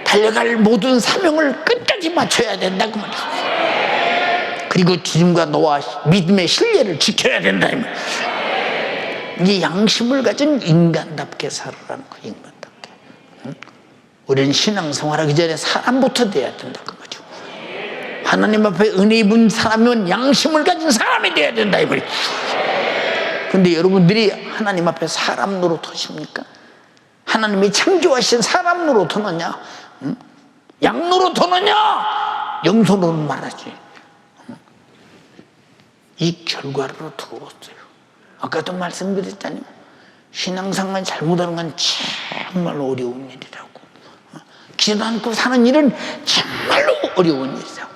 달려갈 모든 사명을 끝까지 맞춰야 된다 그 말이야. 그리고 주님과 너와 믿음의 신뢰를 지켜야 된다. 이게 양심을 가진 인간답게 살아라는 거, 인간답게. 우리는 신앙생활하기 전에 사람부터 돼야 된다 그 말이죠. 하나님 앞에 은혜 입은 사람이면 양심을 가진 사람이 돼야 된다 이 말이죠. 근데 여러분들이 하나님 앞에 사람 노릇하십니까? 하나님이 창조하신 사람 노릇하느냐? 양 노릇하느냐? 염소 노릇 말하지. 이 결과로 들어왔어요. 아까도 말씀드렸잖아요. 신앙생활 잘못하는 건 정말로 어려운 일이라고. 기도 않고 사는 일은 정말로 어려운 일이라고.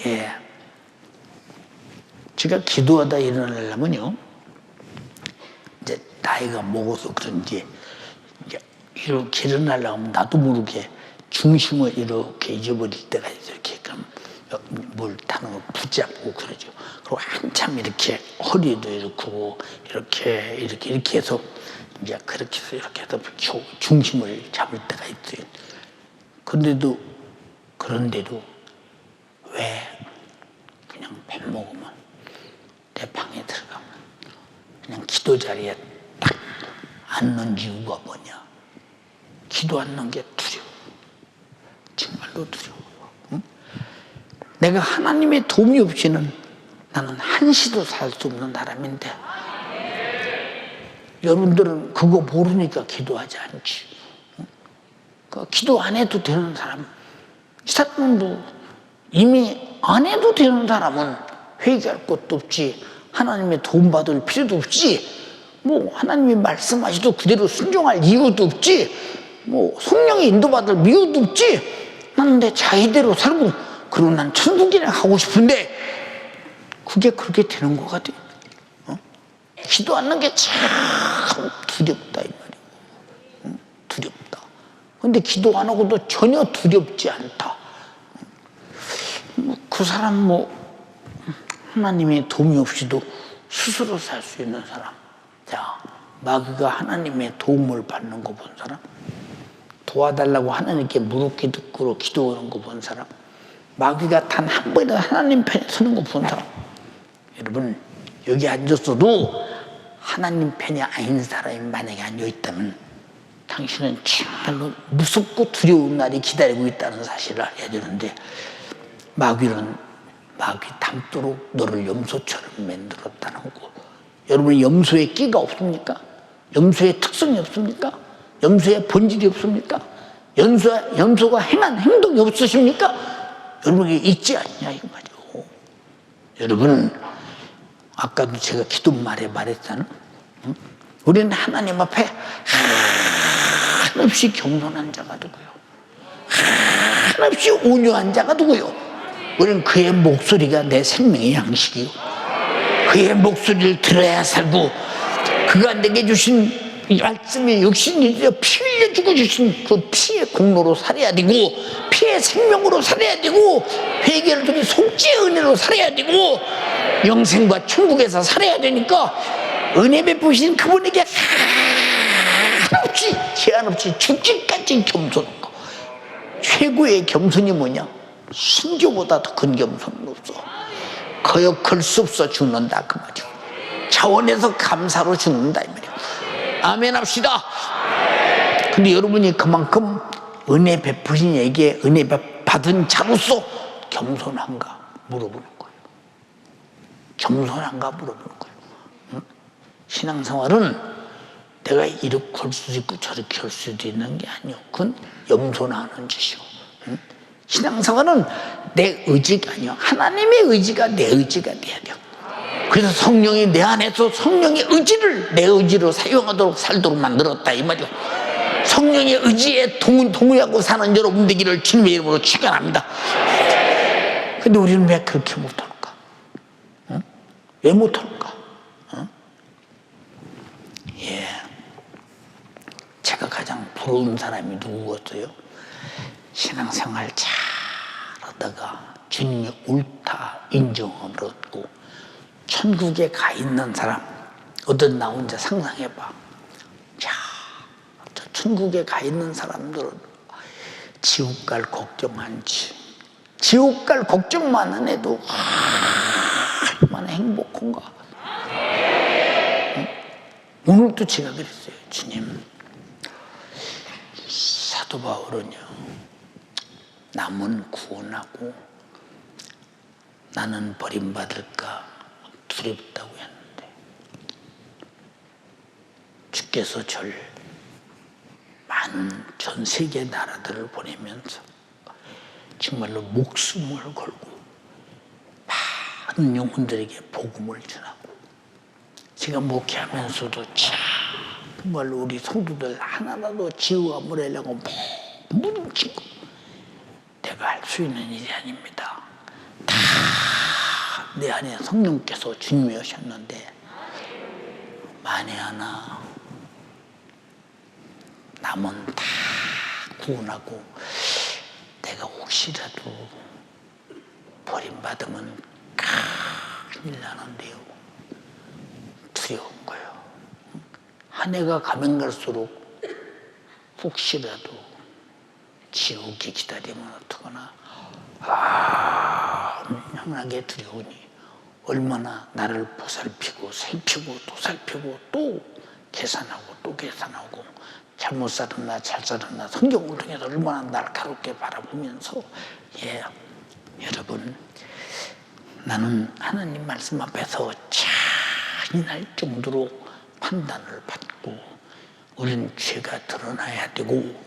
예. 제가 기도하다 일어나려면요, 이제 나이가 먹어서 그런지 이제 이렇게 일어나려고 하면 나도 모르게 중심을 이렇게 잊어버릴 때가 있어요. 이렇게 그럼 뭘 타는 거 붙잡고 그러죠. 그리고 한참 이렇게 허리도 이렇게 해서 이제 그렇게 해서 이렇게 해서 중심을 잡을 때가 있어요. 그런데도 왜 그냥 밥 먹으면 내 방에 들어가면 그냥 기도 자리에 딱 앉는 이유가 뭐냐? 기도 앉는 게 두려워. 정말로 두려워. 응? 내가 하나님의 도움이 없이는 나는 한시도 살 수 없는 사람인데, 여러분들은 그거 모르니까 기도하지 않지. 응? 기도 안 해도 되는 사람, 이 사람은 뭐 이미 안 해도 되는 사람은 회개할 것도 없지, 하나님의 도움받을 필요도 없지, 뭐 하나님이 말씀하시도 그대로 순종할 이유도 없지, 뭐 성령의 인도받을 이유도 없지. 나는 내 자의대로 살고 그리고 난 천국이나 가고 싶은데 그게 그렇게 되는 것 같아요. 기도 않는 게 참 두렵다 이 말이에요. 두렵다. 근데 기도 안 하고도 전혀 두렵지 않다. 그 사람 하나님의 도움이 없이도 스스로 살 수 있는 사람. 자, 마귀가 하나님의 도움을 받는 거 본 사람, 도와달라고 하나님께 무릎 꿇고 기도하는 거 본 사람, 마귀가 단 한 번이라도 하나님 편에 서는 거 본 사람. 여러분, 여기 앉았어도 하나님 편이 아닌 사람이 만약에 앉아있다면 당신은 정말로 무섭고 두려운 날이 기다리고 있다는 사실을 알아야 되는데, 마귀 닮도록 너를 염소처럼 만들었다는 거. 여러분, 염소에 끼가 없습니까? 염소의 특성이 없습니까? 염소의 본질이 없습니까? 염소가 행한 행동이 없으십니까? 여러분이 있지 않냐 이 말이요. 여러분, 아까도 제가 기도 말에 말했잖아요. 우리는 하나님 앞에 한없이 겸손한 자가 누구요? 한없이 온유한 자가 누구요? 우리는 그의 목소리가 내 생명의 양식이요. 그의 목소리를 들어야 살고, 그가 내게 주신 이 말씀의 육신이 피 흘려주고 주신 그 피의 공로로 살아야 되고, 피의 생명으로 살아야 되고, 회개를 통해 속죄의 은혜로 살아야 되고, 영생과 천국에서 살아야 되니까 은혜 베푸신 그분에게 한없이 제한 없이 죽기까지 겸손한 거. 최고의 겸손이 뭐냐? 순교보다 더 큰 겸손은 없어. 거역 걸 수 없어 죽는다 그 말이야. 차원에서 감사로 죽는다 이 말이야. 아멘 합시다. 근데 여러분이 그만큼 은혜 베푸신 에게 은혜 받은 자로서 겸손한가 물어보는 거예요. 겸손한가 물어보는 거예요. 응? 신앙생활은 내가 이렇게 할 수도 있고 저렇게 할 수도 있는 게 아니요. 그건 염소나하는 짓이요. 응? 신앙생활은 내 의지가 아니요. 하나님의 의지가 내 의지가 돼야 돼요. 그래서 성령이 내 안에서 성령의 의지를 내 의지로 사용하도록 살도록 만들었다 이 말이요. 성령의 의지에 동의하고 사는 여러분 되기를 주님의 이름으로 축원합니다. 근데 우리는 왜 그렇게 못하는가? 응? 왜 못하는가? 응? 예, 제가 가장 부러운 사람이 누구였어요? 신앙생활 잘하다가 주님이 옳다 인정을 얻고 천국에 가 있는 사람. 어떤 나 혼자 상상해봐. 자, 저 천국에 가 있는 사람들은 지옥 갈 걱정 않지, 지옥 갈 걱정만 안 해도 얼마나 행복한가. 오늘도 제가 그랬어요. 주님, 사도 바울은요, 남은 구원하고 나는 버림받을까 두렵다고 했는데 주께서 절 많은 전 세계 나라들을 보내면서 정말로 목숨을 걸고 많은 영혼들에게 복음을 전하고, 제가 목회하면서도 정말로 우리 성도들 하나라도 지우가 물으려고 무릎짓고, 내가 할 수 있는 일이 아닙니다. 다 내 안에 성령께서 주님이 오셨는데, 만에 하나 남은 다 구원하고 내가 혹시라도 버림받으면 큰일 나는데요. 두려운 거예요. 한 해가 가면 갈수록 혹시라도 지옥이 기다리면 어떡하나 엄청나게 두려우니 얼마나 나를 보살피고 살피고 또 살피고 또 계산하고 또 계산하고, 잘못 살았나 잘 살았나 성경을 통해서 얼마나 날카롭게 바라보면서, 여러분, 나는 하나님 말씀 앞에서 잔인할 정도로 판단을 받고 우리는 죄가 드러나야 되고,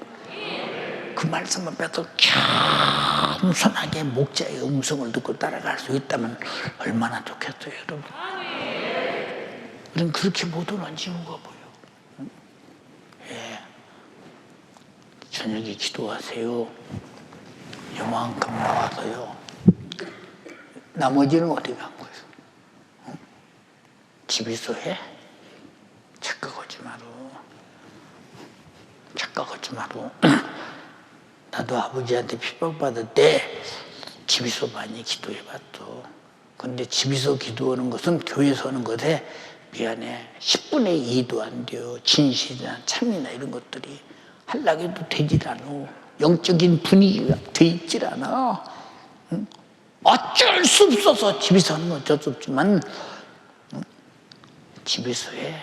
그 말씀 앞에서 겸손하게 목자의 음성을 듣고 따라갈 수 있다면 얼마나 좋겠어요, 여러분. 우리는 그렇게 못하는 이유가 뭐예요? 저녁에 기도하세요. 요만큼 나와서요. 나머지는 어디 간 거예요? 집에서 해? 착각하지 마라. 착각하지 마라. 나도 아버지한테 핍박받을 때 집에서 많이 기도해봤어. 근데 집에서 기도하는 것은 교회에서 하는 것에 미안해 10분의 2도 안 돼요. 진실이나 참이나 이런 것들이 하려고 해도 되질 않아. 영적인 분위기가 돼 있질 않아. 어쩔 수 없어서 집에서 하는 건 어쩔 수 없지만 집에서 해.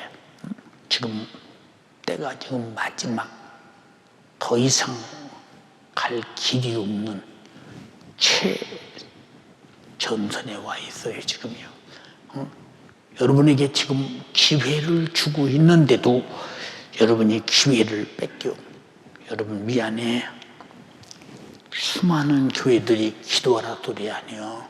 지금 때가 지금 마지막, 더 이상 갈 길이 없는 최전선에 와 있어요, 지금요. 여러분에게 지금 기회를 주고 있는데도 여러분이 기회를 뺏겨. 여러분 미안해. 수많은 교회들이 기도하라 소리 안 해요.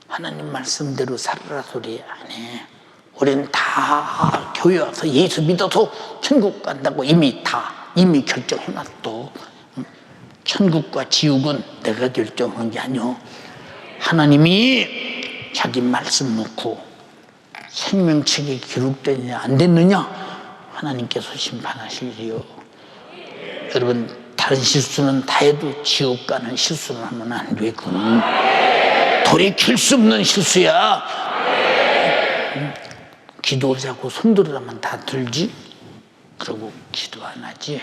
하나님 말씀대로 살아라 소리 안 해. 우리는 다 교회 와서 예수 믿어서 천국 간다고 이미 결정해놨어. 천국과 지옥은 내가 결정한 게 아니오. 하나님이 자기 말씀 놓고 생명책에 기록되느냐 안 됐느냐 하나님께서 심판하실지요. 여러분, 다른 실수는 다 해도 지옥 가는 실수는 하면 안 되고, 돌이킬 수 없는 실수야. 기도를 자꾸 손들으라면 다 들지. 그러고 기도 안 하지.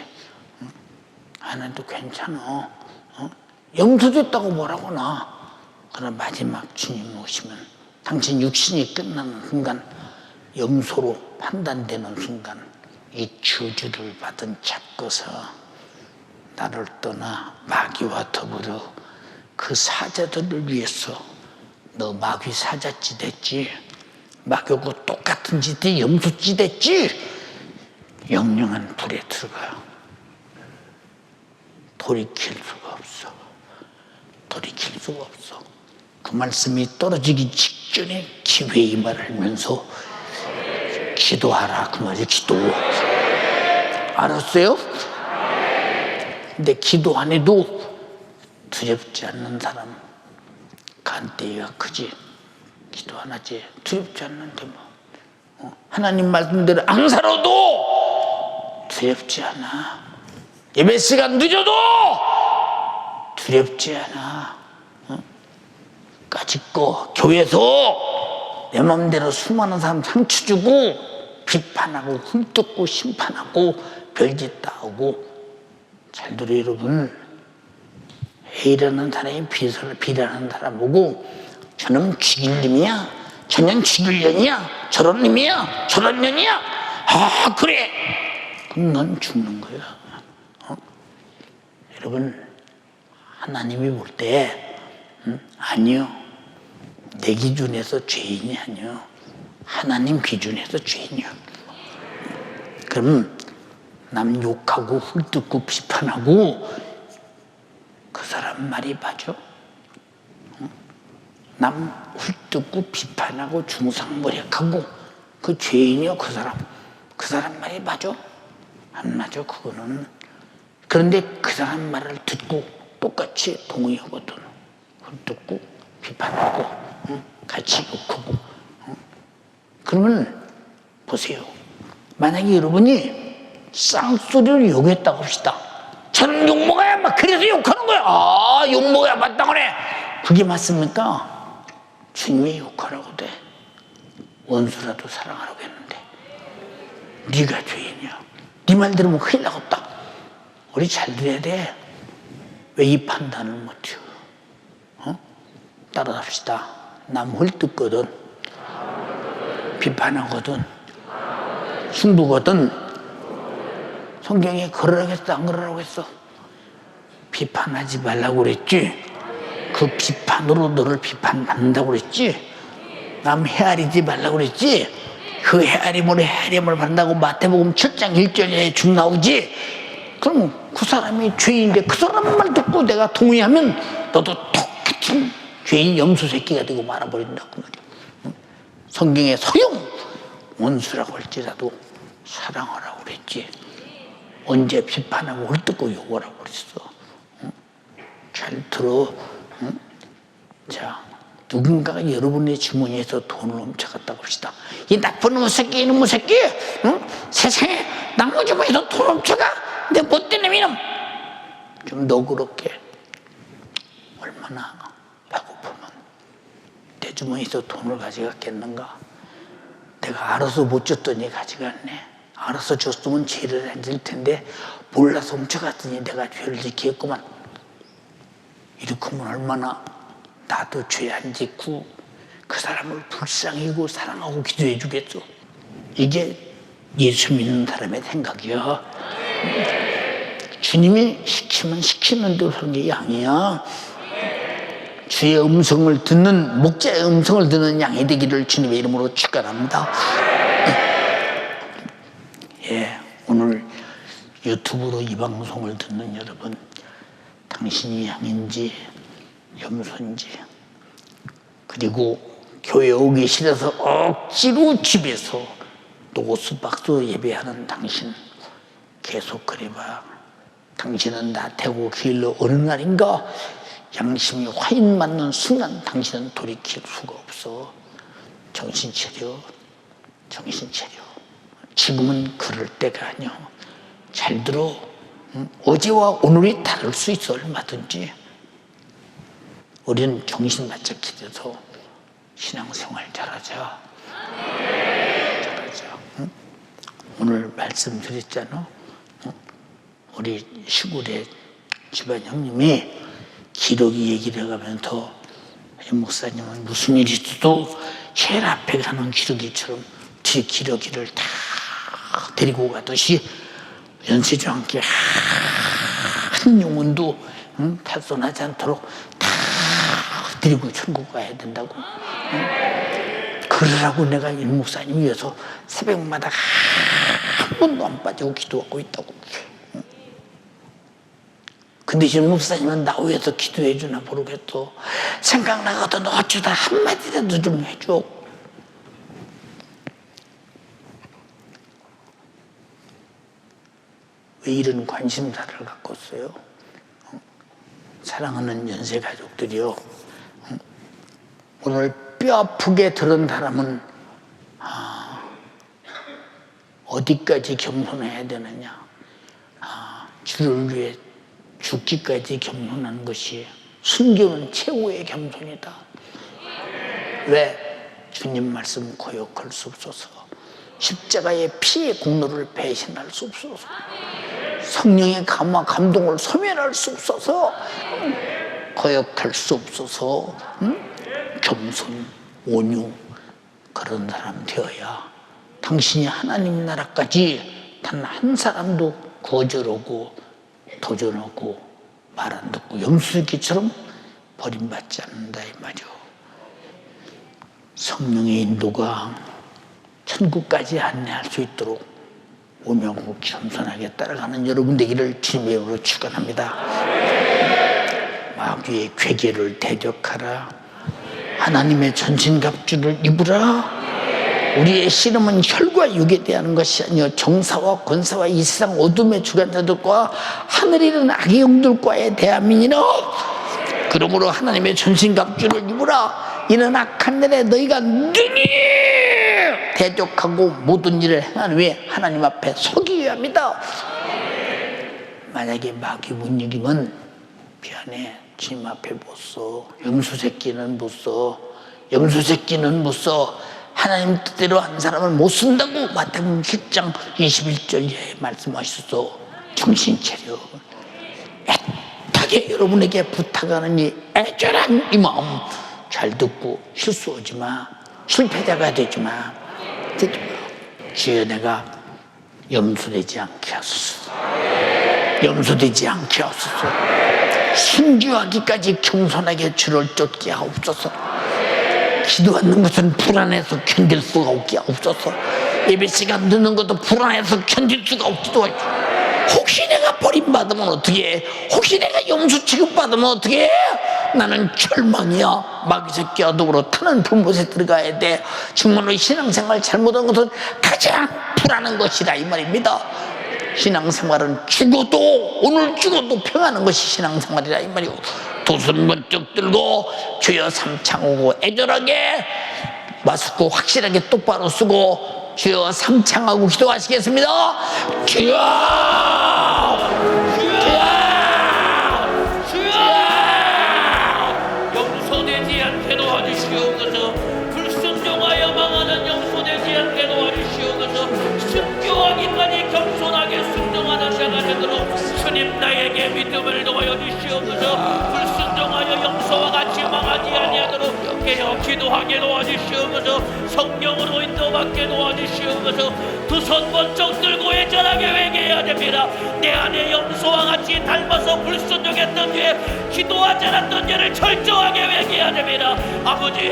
안 해도 괜찮아. 용서됐다고 뭐라고 나. 그러나 마지막 주님 오시면 당신 육신이 끝나는 순간, 염소로 판단되는 순간 이 저주를 받은 잡고서 나를 떠나 마귀와 더불어 그 사자들을 위해서, 너 마귀 사자찌 됐지? 마귀하고 똑같은 짓이 염소찌 됐지? 영영한 불에 들어가. 돌이킬 수가 없어. 돌이킬 수가 없어. 그 말씀이 떨어지기 직전에 기회의 말을 하면서 기도하라 그 말이 기도. 알았어요? 근데 기도 안 해도 두렵지 않는 사람 간대가 크지. 기도 안 하지. 두렵지 않는데 뭐. 하나님 말씀대로 안 살아도 두렵지 않아. 예배 시간 늦어도 두렵지 않아. 까짓거 교회에서 내 맘대로 수많은 사람 상처 주고 비판하고 훑뜯고 심판하고 별짓 다 하고, 잘 들어요 여러분. A라는 사람이 B라는 사람 보고 저놈 죽일 놈이야, 저년 죽일 년이야, 저런 놈이야, 저런 년이야. 아 그래, 그럼 넌 죽는 거야. 여러분, 하나님이 볼 때 아니요, 내 기준에서 죄인이 아니요, 하나님 기준에서 죄인이야. 그럼 남 욕하고 헐뜯고 비판하고 그 사람 말이 맞아? 남 헐뜯고 비판하고 중상모략하고 그 죄인이요, 그 사람 말이 맞아? 안 맞아, 그거는. 그런데 그 사람 말을 듣고 똑같이 동의하거든. 헐뜯고 비판하고 같이 욕하고. 그러면 보세요, 만약에 여러분이 쌍소리를 욕했다고 합시다. 저는 욕먹어야 막 그래서 욕하는 거야. 아, 욕먹어야 마땅하네. 그게 맞습니까? 주님이 욕하라고 돼. 원수라도 사랑하라고 했는데 네가 죄인이야. 네 말 들으면 큰일 나겠다. 우리 잘 들어야 돼. 왜 이 판단을 못해요? 따라합시다. 남 헐뜯거든, 비판하거든, 흉보거든. 성경에 그러라고 했어, 안 그러라고 했어? 비판하지 말라고 그랬지? 그 비판으로 너를 비판받는다고 그랬지? 남 헤아리지 말라고 그랬지? 그 헤아림을 받는다고 마태복음 7장 1절에 쭉 나오지? 그럼 그 사람이 죄인인데 그 사람만 듣고 내가 동의하면 너도 똑같은 죄인 염소 새끼가 되고 말아버린다고 말이야. 성경에 소용 원수라고 할지라도 사랑하라고 그랬지. 언제 비판하고 헐뜯고 욕하라고 그랬어? 잘 들어. 자, 누군가가 여러분의 주머니에서 돈을 훔쳐갔다고 합시다. 이 나쁜 놈의 새끼, 이놈의 새끼, 세상에 남의 주머니에서 돈 훔쳐가? 내 못된 놈 이놈. 좀 너그럽게, 얼마나 배고프면 내 주머니에서 돈을 가져갔겠는가? 내가 알아서 못 줬더니 가져갔네. 알아서 줬으면 죄를 안 질 텐데 몰라서 훔쳐갔더니 내가 죄를 지키겠구만. 이렇게 하면 얼마나 나도 죄 안 짓고 그 사람을 불쌍히고 사랑하고 기도해 주겠어. 이게 예수 믿는 사람의 생각이야. 주님이 시키면 시키는 대로 하는 게 양이야. 주의 음성을 듣는, 목자의 음성을 듣는 양이 되기를 주님의 이름으로 축원합니다. 예, 오늘 유튜브로 이 방송을 듣는 여러분, 당신이 양인지 염소인지, 그리고 교회 오기 싫어서 억지로 집에서 노스박스 예배하는 당신, 계속 그래봐. 당신은 나태고 길로 어느 날인가 양심이 화인 맞는 순간 당신은 돌이킬 수가 없어. 정신 차려, 정신 차려. 지금은 그럴 때가 아니야. 잘 들어. 어제와 오늘이 다를 수 있어, 얼마든지. 우리는 정신 바짝 기대서 신앙생활 잘하자. 잘하자. 오늘 말씀드렸잖아. 우리 시골에 집안 형님이 기러기 얘기를 해가면서 이 목사님은 무슨 일이 있어도 제일 앞에 가는 기러기처럼 뒤 기러기를 다 데리고 가듯이 연세와 함께 한 영혼도 탈선하지 않도록 다 데리고 천국 가야 된다고. 그러라고 내가 이 목사님 위해서 새벽마다 한 번도 안 빠지고 기도하고 있다고. 근데 이 목사님은 나 위해서 기도해 주나 모르겠어. 생각나거든. 어쩌다 한마디라도 좀 해줘. 왜 이런 관심사를 갖고 있어요? 사랑하는 연세 가족들이요. 오늘 뼈 아프게 들은 사람은 어디까지 겸손해야 되느냐. 주를 위해 죽기까지 겸손하는 것이, 순교는 최고의 겸손이다. 왜? 주님 말씀 거역할 수 없어서, 십자가의 피의 공로를 배신할 수 없어서, 성령의 감화 감동을 소멸할 수 없어서, 거역할 수 없어서 겸손, 온유 그런 사람 되어야 당신이 하나님 나라까지 단 한 사람도 거절하고 도전하고 말 안 듣고 염소새끼처럼 버림받지 않는다 이 말이오. 성령의 인도가 천국까지 안내할 수 있도록 오명하고 겸손하게 따라가는 여러분 되기를 주님의 이름으로 축원합니다. 마귀의 괴계를 대적하라. 하나님의 전신갑주를 입으라. 우리의 씨름은 혈과 육에 대한 것이 아니요 정사와 권사와 이 세상 어둠의 주관자들과 하늘에 있는 악의 영들과의 대함이니라. 그러므로 하나님의 전신갑주를 입으라. 이는 악한 날에 너희가 능히 대적하고 모든 일을 행한 후에 하나님 앞에 서기 위함이다. 만약에 마귀 못 이기면 미안해, 주님 앞에 못 서. 염소새끼는 못 써. 염소새끼는 못 써. 하나님 뜻대로 한 사람을 못 쓴다고 마태복음 10장 21절에 말씀하셨어. 정신 차려. 애타게 여러분에게 부탁하는 이 애절한 이 마음 잘 듣고 실수하지 마. 실패자가 되지 마. 주여 내가 염소되지 않게 하소서. 염소되지 않게 하소서. 순교하기까지 겸손하게 주를 쫓게 하옵소서. 기도하는 것은 불안해서 견딜 수가 없게 하옵소서. 예배 시간 늦는 것도 불안해서 견딜 수가 없기도 하죠. 혹시 내가 버림받으면 어떻게 해? 혹시 내가 염소 취급받으면 어떻게 해? 나는 절망이야. 마귀 새끼와 더불어 타는 불못에 들어가야 돼. 정말로 신앙생활 잘못한 것은 가장 불안한 것이다 이 말입니다. 신앙생활은 죽어도 오늘 죽어도 평안한 것이 신앙생활이라 이 말이고, 두 손 번쩍 들고 주여 삼창하고 애절하게 마스크 확실하게 똑바로 쓰고 주여 삼창하고 기도하시겠습니다. 주여 염소되지 않게 도와주시옵소서. 불순종하여 망하는 염소되지 않게 도와주시옵소서. 순교하기까지 겸손하게 순종하는 자가 되도록 주님 나에게 믿음을 도와여 주시옵소서. 불순종하여 염소와 같이 망하지 아니하도록 깨어 기도하게 도와주시옵소서. 성령으로 인도받게 도와주시옵소서. 두 손 번쩍 들고 애절하게 회개해야 됩니다. 내 안에 염소와 같이 닮아서 불순종했던 죄, 기도하지 않았던 죄를 철저하게 회개해야 됩니다. 아버지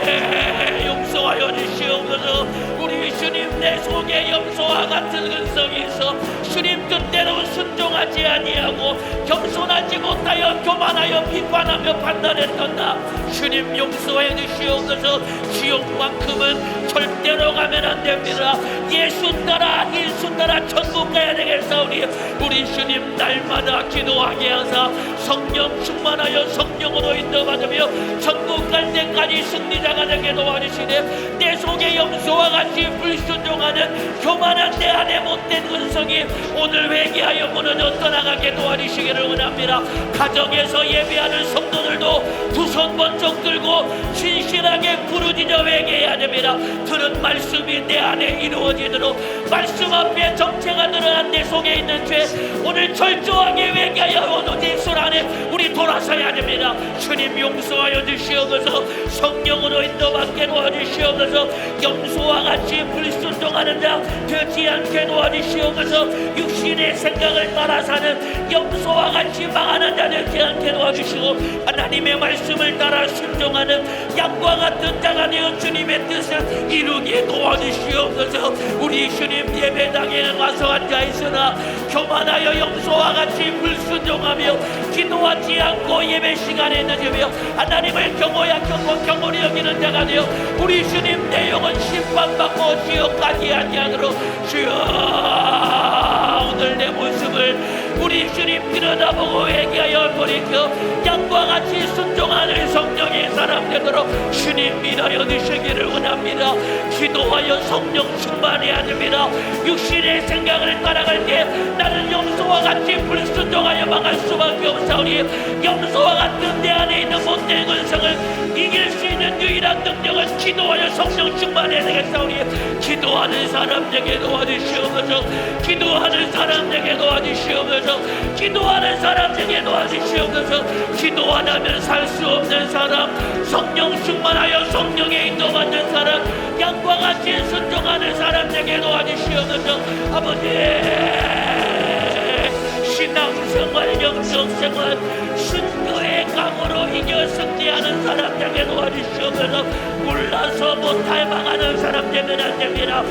용서하여 주시옵소서. 우리 주님 내 속에 염소와 같은 근성이 있어 주님 뜻대로 순종하지 아니하고 겸손하지 못하여 교만하여 비판하며 판단했던 나 주님 용서해 주시옵소서. 지옥만큼은 절대로 가면 안 됩니다. 예수 따라 예수 따라 천국 가야 되겠사오니 우리 주님 날마다 기도하게 하사 성령 충만하여 성령으로 인도받으며 천국 갈 때까지 승리자가 되게 도와주시네. 내 속에 염소와 같이 불순종하는 교만한 내 안에 못된 근성이 오늘 회개하여 무너져 떠나가게 도와주시기를 원합니다. 가정에서 예배하는 성도들도 두 손 번쩍 들고 진실하게 부르짖어 회개해야 됩니다. 들은 말씀이 내 안에 이루어지도록 말씀 앞에 정체가 드러난 내 속에 있는 죄 오늘 철저하게 회개하여 오늘 예수 안에 우리 돌아서야 됩니다. 주님 용서하여 주시옵소서. 성령으로 인도받게 도와주시옵소서. 염소와 같이 불순종하는 자 되지 않게 도와주시옵소서. 육신의 생각을 따라 사는 염소와 같이 망하는 자 되지 않게 도와주시고 하나님의 말씀을 따라 순종하는 양과 같은 자가 되어 주님의 뜻을 이루게 도와주시옵소서. 우리 주님 예배당에는 와서 앉아있으나 교만하여 염소와 같이 불순종하며 기도하지 않고 예배 시간에 늦으며 하나님을 경홀히 여기는 자가 되어 우리 주님 내 영혼 심판받고 지옥 가지 아니하도록 주여 오늘 내 모습을 우리 주님 들여다보고 회개하여 돌이켜 양과 같이 순종하는 성령의 사람 되도록 주님 믿어여 주시기를 원합니다. 기도하여 성령 충만해야 됩니다. 육신의 생각을 따라갈 때 나는 염소와 같이 불순종하여 망할 수밖에 없사오니 염소와 같은 내 안에 있는 못된 근성을 이길 수 있는 유일한 능력은 기도하여 성령 충만해야 되겠사오니 기도하는 사람에게 도와주시옵소서. 기도하는 사람에게 도와주시옵소서. 도와주시옵소서. 기도하는 사람에게 도와주시옵소서. 기도 안 하면 살 수 없는 사람, 성령 충만하여 성령의 인도받는 사람, 양과 같이 순종하는 사람에게 도와주시옵소서. 아버지, 신앙생활, 영성생활, 순교의 강으로 이겨 승리하는 사람에게 도와주시옵소서. 몰라서 못할 망하는 사람 되면 안 됩니다.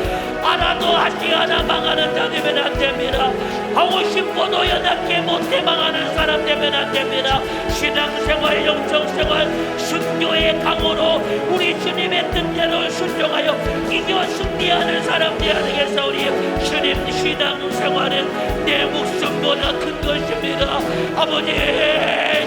알아도 하지 않아 망하는 자 되면 안 됩니다. 하고 싶어도 연약해 못해 망하는 사람 되면 안 됩니다. 신앙생활, 영성생활, 순교의 강으로 우리 주님의 뜻대로 순종하여 이겨 승리하는 사람 되어야 되겠사오니, 주님, 신앙생활은 내 목숨보다 큰 것입니다. 아버지,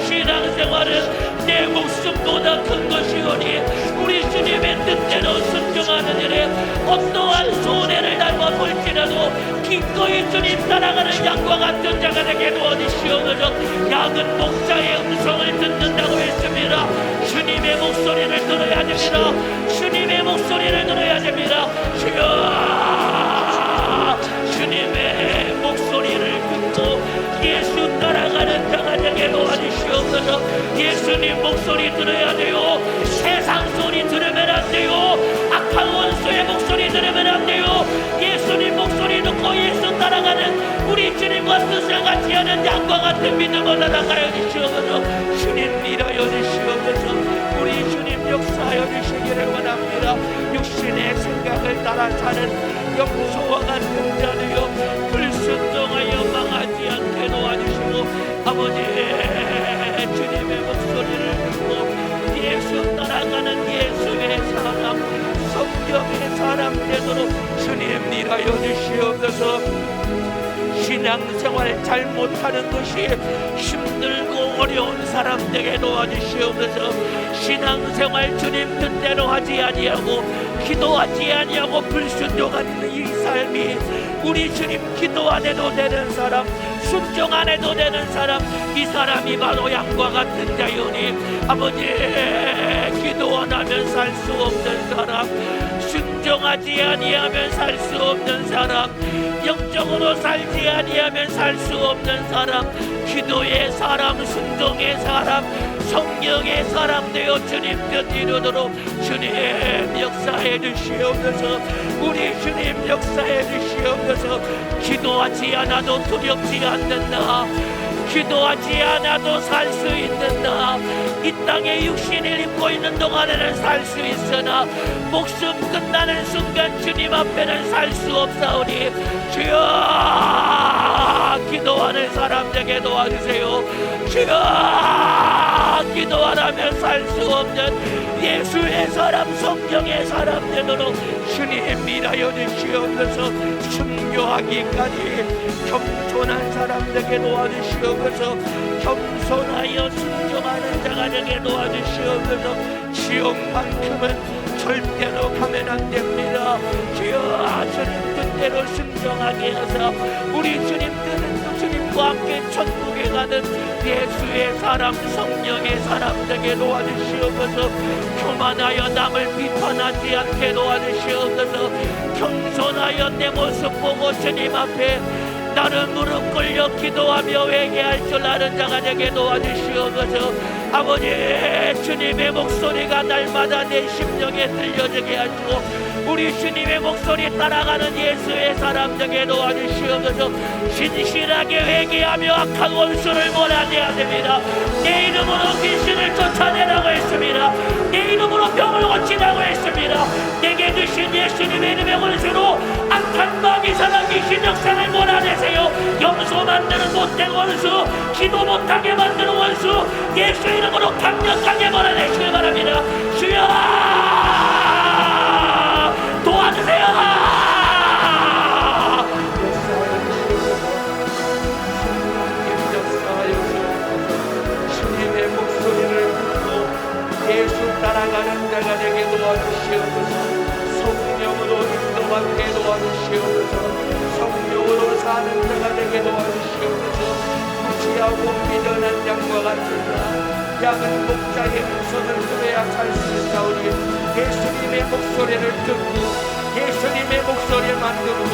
신앙생활은 내 목숨보다 큰 것이오니 우리 주님의 뜻대로 순종하는 일에 어떠한 손해를 당할지라도 기꺼이 주님 따라가는 양과 같은 자가 되게 도와주시옵소서. 양은 목자의 음성을 듣는다고 했습니다. 주님의 목소리를 들어야 됩니다. 주님의 목소리를 들어야 됩니다. 주님의 목소리를 듣고 예수 따라가는 자가 되게 도와주시옵소서. 예수님 목소리 들어야 돼요. 세상 소리 들으면 안 돼요. 악한 원수의 목소리 들으면 안 돼요. 예수님 목소리 듣고 예수 따라가는 우리 주님과 뜻을 같이 하는 양과 같은 믿음을 나아가여 주시옵소서. 주님 밀어여 주시옵소서. 우리 주님 역사하여 주시기를 원합니다. 육신의 생각을 따라 사는 영소와 같은 자들여 불순종하여 망하지 않게 도와주시고, 아버지, 주님의 목소리를 듣고 예수 따라가는 예수의 사람, 성경의 사람 되도록 주님 밀어여 주시옵소서. 신앙생활 잘못하는 것이 힘들고 어려운 사람에게 도와주시옵소서. 신앙생활 주님 뜻대로 하지 아니하고 기도하지 아니하고 불순종하는 이 삶이 우리 주님 기도 안 해도 되는 사람, 순종 안 해도 되는 사람, 이 사람이 바로 양과 같은 자유니, 아버지, 기도 안 하면 살 수 없는 사람, 순종하지 아니하면 살 수 없는 사람, 영적으로 살지 아니하면 살 수 없는 사람, 기도의 사람, 순종의 사람, 성령의 사람 되어 주님 뜻 이루도록 주님 역사해 주시옵소서. 우리 주님 역사해 주시옵소서. 기도하지 않아도 두렵지 않는 나, 기도하지 않아도 살 수 있는 나, 이 땅에 육신을 입고 있는 동안에는 살 수 있으나 목숨 끝나는 순간 주님 앞에는 살 수 없사오니 주여, 기도하는 사람에게 도와주세요. 주여, 기도 안 하면 살 수 없는 예수의 사람, 성령의 사람 되도록 주님 밀어여 주시옵소서. 순교하기까지 겸손한 사람에게 도와주시옵소서. 겸손하여 순종하는 자가 되게 도와주시옵소서. 지옥만큼은 절대로 가면 안 됩니다. 주여, 주님 뜻대로 순종하게 하사 우리 주님 뜻은 주님과 함께 천국에 가는 예수의 사람, 성령의 사람 되게 도와주시옵소서. 교만하여 남을 비판하지 않게 도와주시옵소서. 겸손하여 내 모습 보고 주님 앞에 나를 무릎 꿇려 기도하며 회개할 줄 아는 자가 되게 도와주시옵소서. 아버지, 주님의 목소리가 날마다 내 심령에 들려지게 하시고 우리 주님의 목소리 따라가는 예수의 사람 되게 도와주시옵소서. 진실하게 회개하며 악한 원수를 몰아내야 됩니다. 내 이름으로 귀신을 쫓아내라고 했습니다. 내 이름으로 병을 고치라고 했습니다. 내게 주신 예수님의 이름의 원수로 악한 마귀 사람 귀신 역사를 몰아내세요. 염소 만드는 못된 원수, 기도 못하게 만드는 원수, 예수 이름으로 강력하게 몰아내시길 바랍니다. 주여, 도와주세요. 주님의 목소리를 듣고 예수 따라가는 자가 되게 도와주시옵소서. 성령으로 인도받게 도와주시옵소서. 성령으로 사는 자가 되게 도와주시옵소서. 무지하고 미련한 양과 같은 자, 양은 목자의 음성을 들어야 살 수 있사오니 예수님의 목소리를 듣고 예수님의 목소리만 듣고